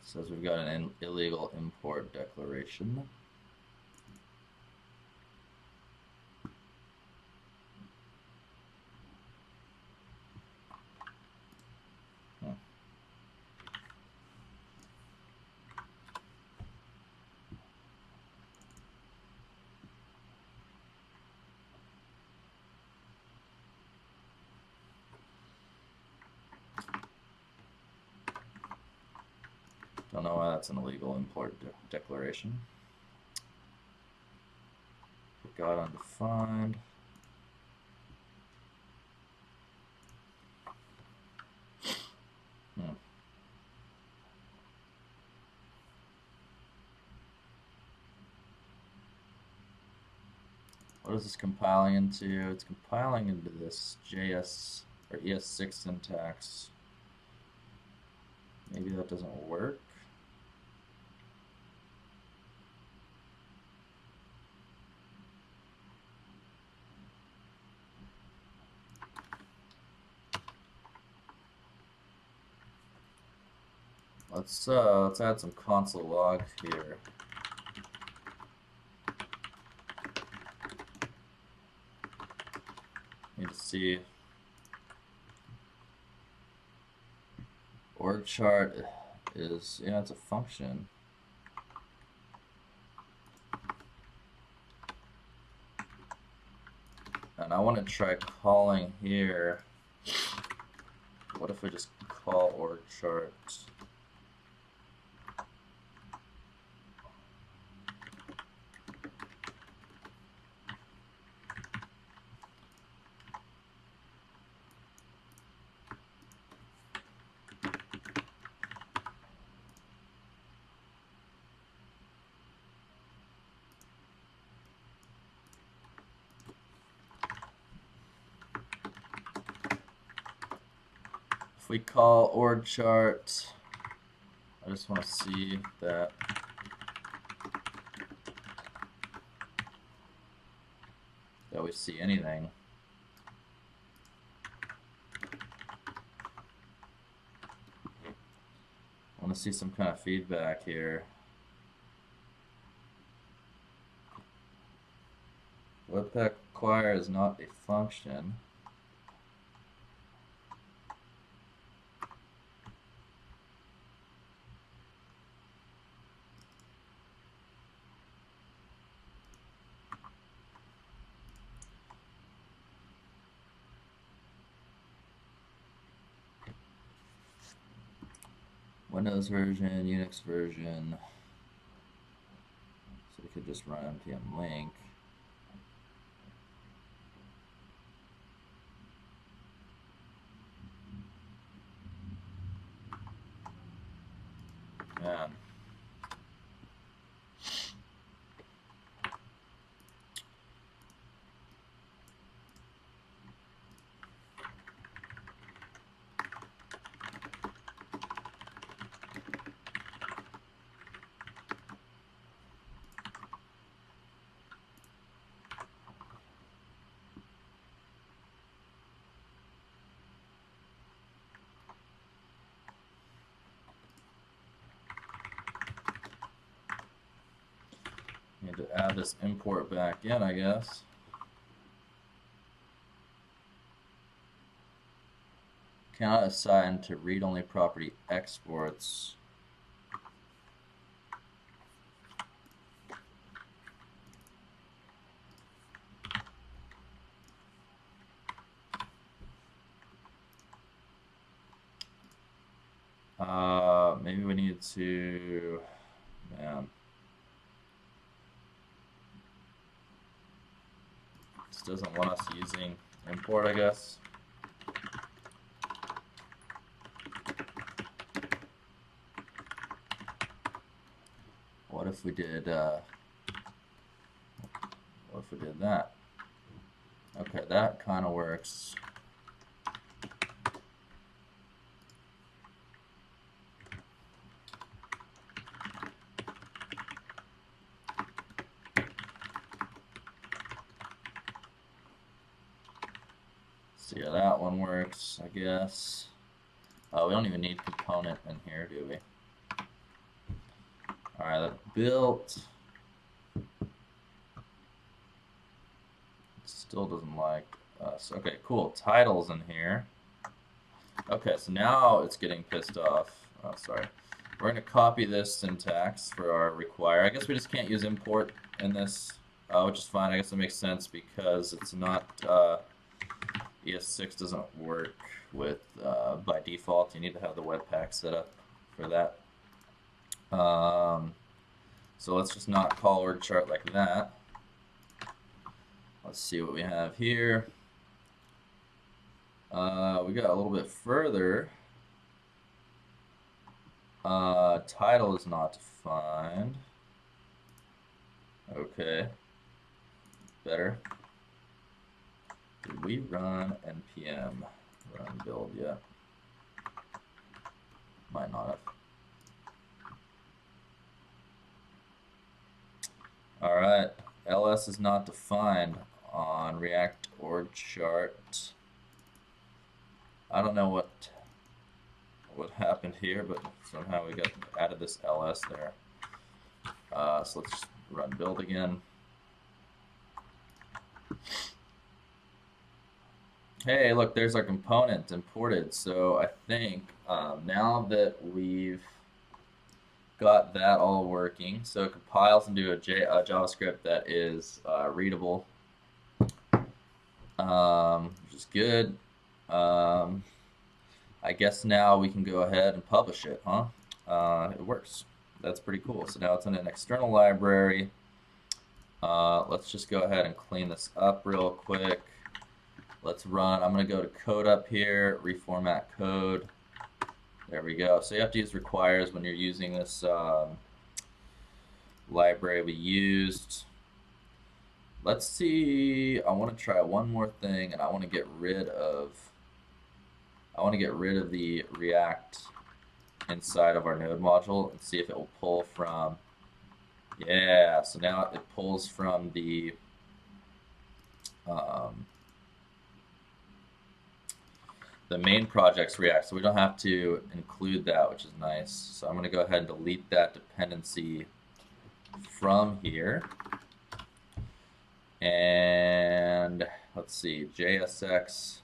Says we've got an illegal import declaration. Don't know why that's an illegal import declaration. Got undefined. What is this compiling into? It's compiling into this JS or ES6 syntax. Maybe that doesn't work. Let's add some console log here. Need to see org chart is, yeah, it's a function. And I want to try calling here What if we just call org chart? If we call org chart, I just want to see that we see anything. I want to see some kind of feedback here. Webpack acquire is not a function. Windows version, Unix version. So we could just run npm link. Man. Need to add this import back in, I guess. Cannot assign to read-only property exports. Maybe we need to, man. This doesn't want us using import, I guess. What if we did, what if we did that? Okay, that kind of works. See how that one works, I guess. We don't even need component in here, do we? Alright, that built. Still doesn't like us. Okay, cool. Titles in here. Okay, so now it's getting pissed off. Oh, sorry. We're going to copy this syntax for our require. I guess we just can't use import in this, which is fine. I guess it makes sense because it's not, ES6 doesn't work with, by default. You need to have the Webpack set up for that. So let's just not call org chart like that. Let's see what we have here. We got a little bit further. Title is not defined. Okay. Better. Did we run npm run build yet? Might not have. All right. ls is not defined on React org chart. I don't know what happened here, but somehow we got added this ls there. So let's just run build again. Hey, look, there's our component imported. So I think now that we've got that all working, so it compiles into a JavaScript that is readable, which is good. I I guess now we can go ahead and publish it, huh? It works. That's pretty cool. So now it's in an external library. Let's just go ahead and clean this up real quick. Let's run. I'm going to go to code up here, reformat code. There we go. So you have to use requires when you're using this library we used. Let's see. I want to try one more thing, and I want to get rid of the React inside of our node module and see if it will pull from. Yeah. So now it pulls from the main project's React, so we don't have to include that, which is nice. So I'm going to go ahead and delete that dependency from here. And let's see, JSX.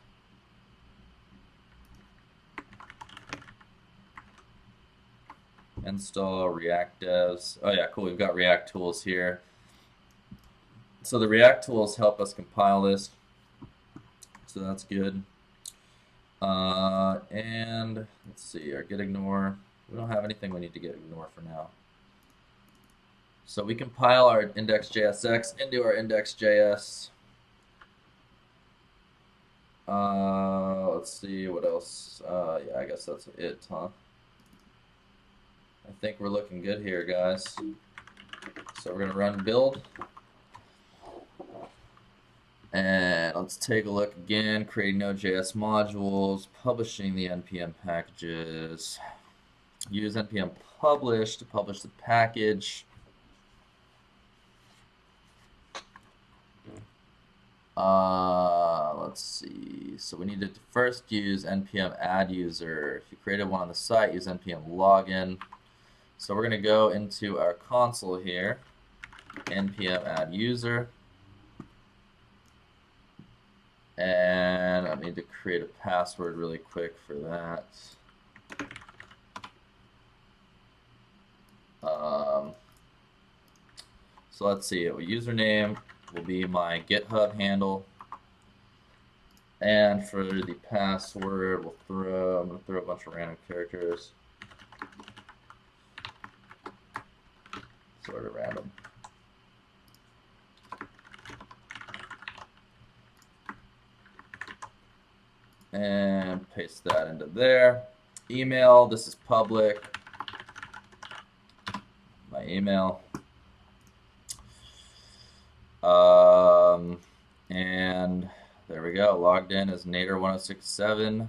Install React devs. Oh yeah, cool, we've got React tools here. So the React tools help us compile this. So that's good. And let's see, our get ignore. We don't have anything we need to get ignore for now. So we compile our index.jsx into our index.js. Let's see what else. Yeah, I guess that's it, huh? I think we're looking good here, guys. So we're gonna run build. And let's take a look again, creating Node.js modules, publishing the NPM packages, use NPM publish to publish the package. Let's see, so we need to first use NPM add user. If you created one on the site, use NPM login. So we're gonna go into our console here, NPM add user. And I need to create a password really quick for that. So let's see, username will be my GitHub handle. And for the password, I'm gonna throw a bunch of random characters. Sort of random. And paste that into there. Email, this is public. My email. And there we go, logged in as Nader1067.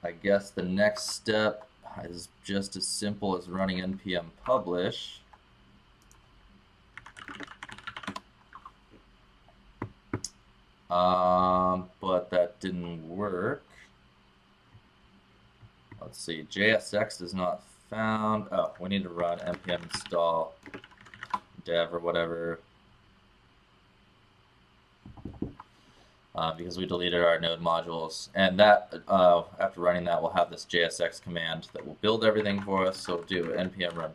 I guess the next step is just as simple as running npm publish. But that didn't work. Let's see, JSX is not found. Oh, we need to run npm install dev or whatever. Because we deleted our node modules. And that, after running that, we'll have this JSX command that will build everything for us. So we'll do npm run,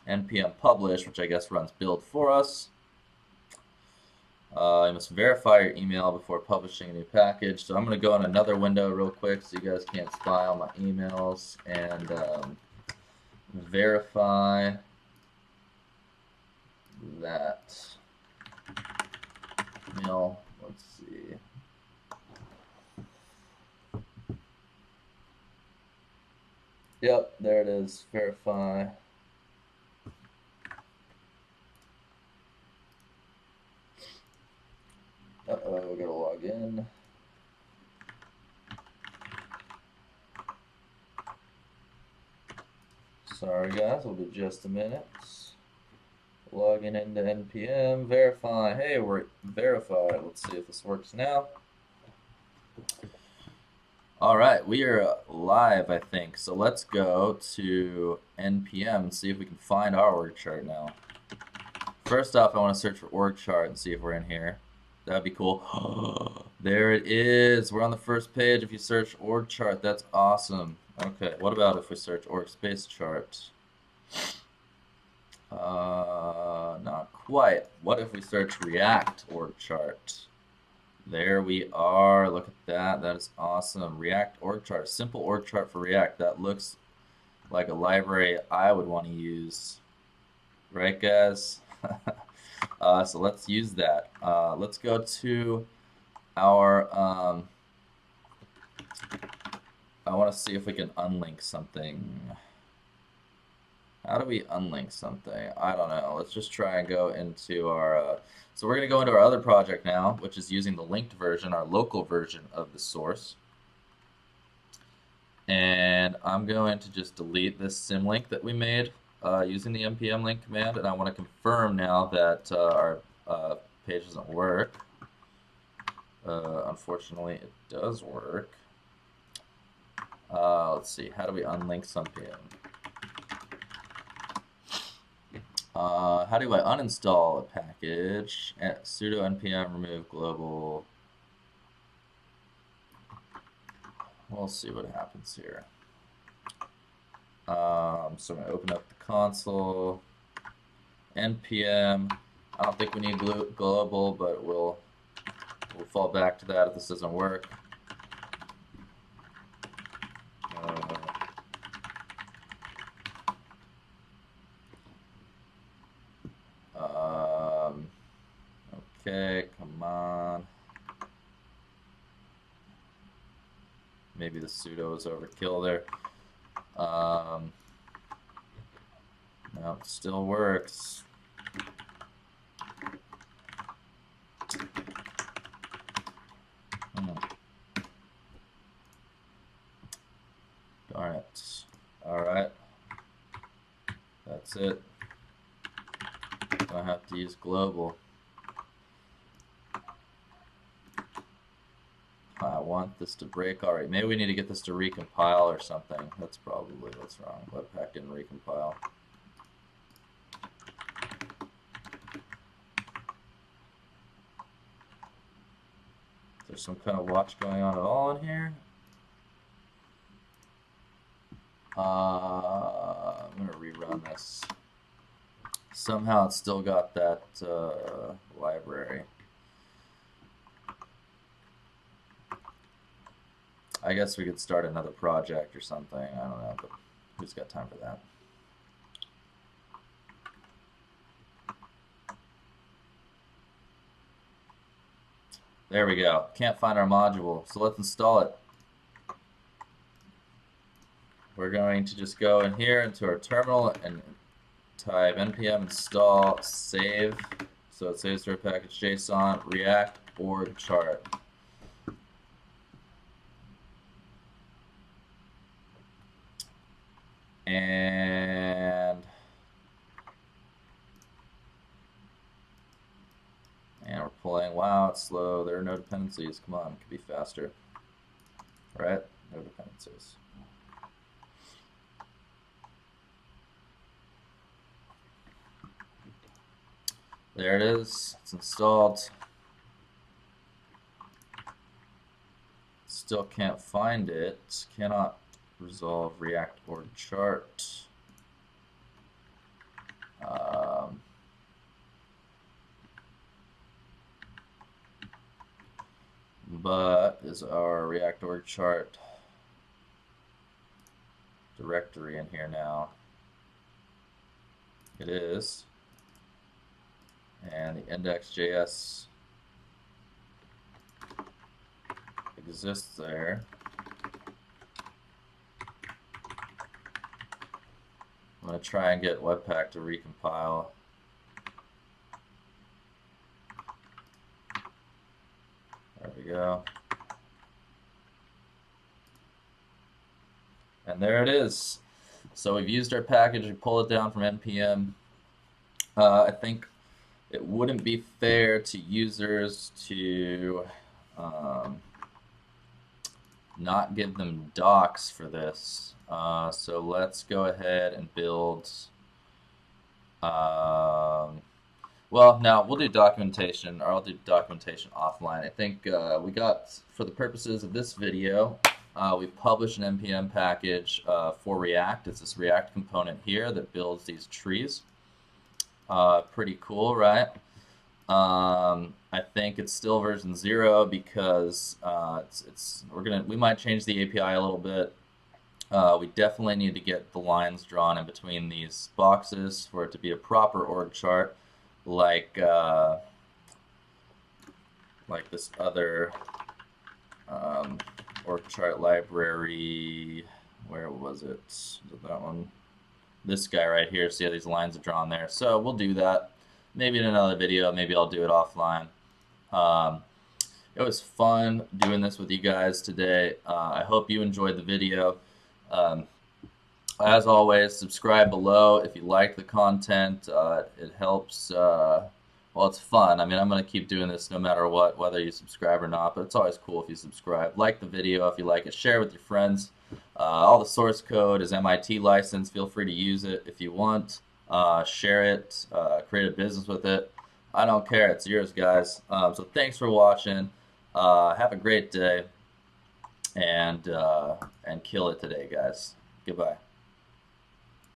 npm publish, which I guess runs build for us. You must verify your email before publishing a new package. So I'm going to go in another window real quick so you guys can't spy on my emails and verify that email. Let's see. Yep, there it is. Verify. We gotta log in. Sorry guys, it'll be just a minute. Logging into NPM, verify. Hey, we're verified. Let's see if this works now. All right, we are live, I think. So let's go to NPM and see if we can find our org chart now. First off, I want to search for org chart and see if we're in here. That'd be cool. There it is. We're on the first page. If you search org chart, that's awesome. Okay, what about if we search org space chart? Not quite. What if we search React org chart? There we are. Look at that. That is awesome. React org chart. Simple org chart for React. That looks like a library I would want to use. Right, guys? So let's use that. Let's go to our... I want to see if we can unlink something. How do we unlink something? I don't know. Let's just try and go into our... so we're going to go into our other project now, which is using the linked version, our local version of the source. And I'm going to just delete this symlink that we made using the npm link command. And I want to confirm now that our page doesn't work. Unfortunately, it does work. Let's see. How do we unlink something? How do I uninstall a package? Sudo npm remove global. We'll see what happens here. So I'm going to open up the console. npm. I don't think we need global, but we'll fall back to that if this doesn't work. Okay, come on. Maybe the sudo is overkill there. No, it still works. Darn it. Alright. That's it. I have to use global. I want this to break. Alright, maybe we need to get this to recompile or something. That's probably what's wrong. Webpack didn't recompile. Is there some kind of watch going on at all in here? I'm going to rerun this. Somehow it's still got that library. I guess we could start another project or something. I don't know, but who's got time for that? There we go. Can't find our module, so let's install it. We're going to just go in here into our terminal and type npm install save. So it saves to our package.json react org chart. And we're pulling. Wow, it's slow. There are no dependencies. Come on, it could be faster. Right? No dependencies. There it is. It's installed. Still can't find it. Cannot resolve React org chart. But is our React org chart directory in here now? It is. And the index.js exists there. I'm going to try and get Webpack to recompile. There we go. And there it is. So we've used our package, we pull it down from NPM. I think it wouldn't be fair to users to not give them docs for this. So let's go ahead and build. Well, now we'll do documentation, or I'll do documentation offline. I think we got, for the purposes of this video, we published an NPM package for React. It's this React component here that builds these trees. Pretty cool, right? I think it's still version 0 because we might change the API a little bit. We definitely need to get the lines drawn in between these boxes for it to be a proper org chart, like this other org chart library. Where was it? Was it that one? This guy right here. See how these lines are drawn there. So we'll do that. Maybe in another video. Maybe I'll do it offline. It was fun doing this with you guys today. I hope you enjoyed the video. As always, subscribe below if you like the content. It helps. Well, it's fun. I mean, I'm going to keep doing this no matter what, whether you subscribe or not, but it's always cool if you subscribe. Like the video if you like it. Share it with your friends. All the source code is MIT licensed. Feel free to use it if you want. Share it. Create a business with it. I don't care. It's yours, guys. So thanks for watching. Have a great day. And kill it today, guys. Goodbye.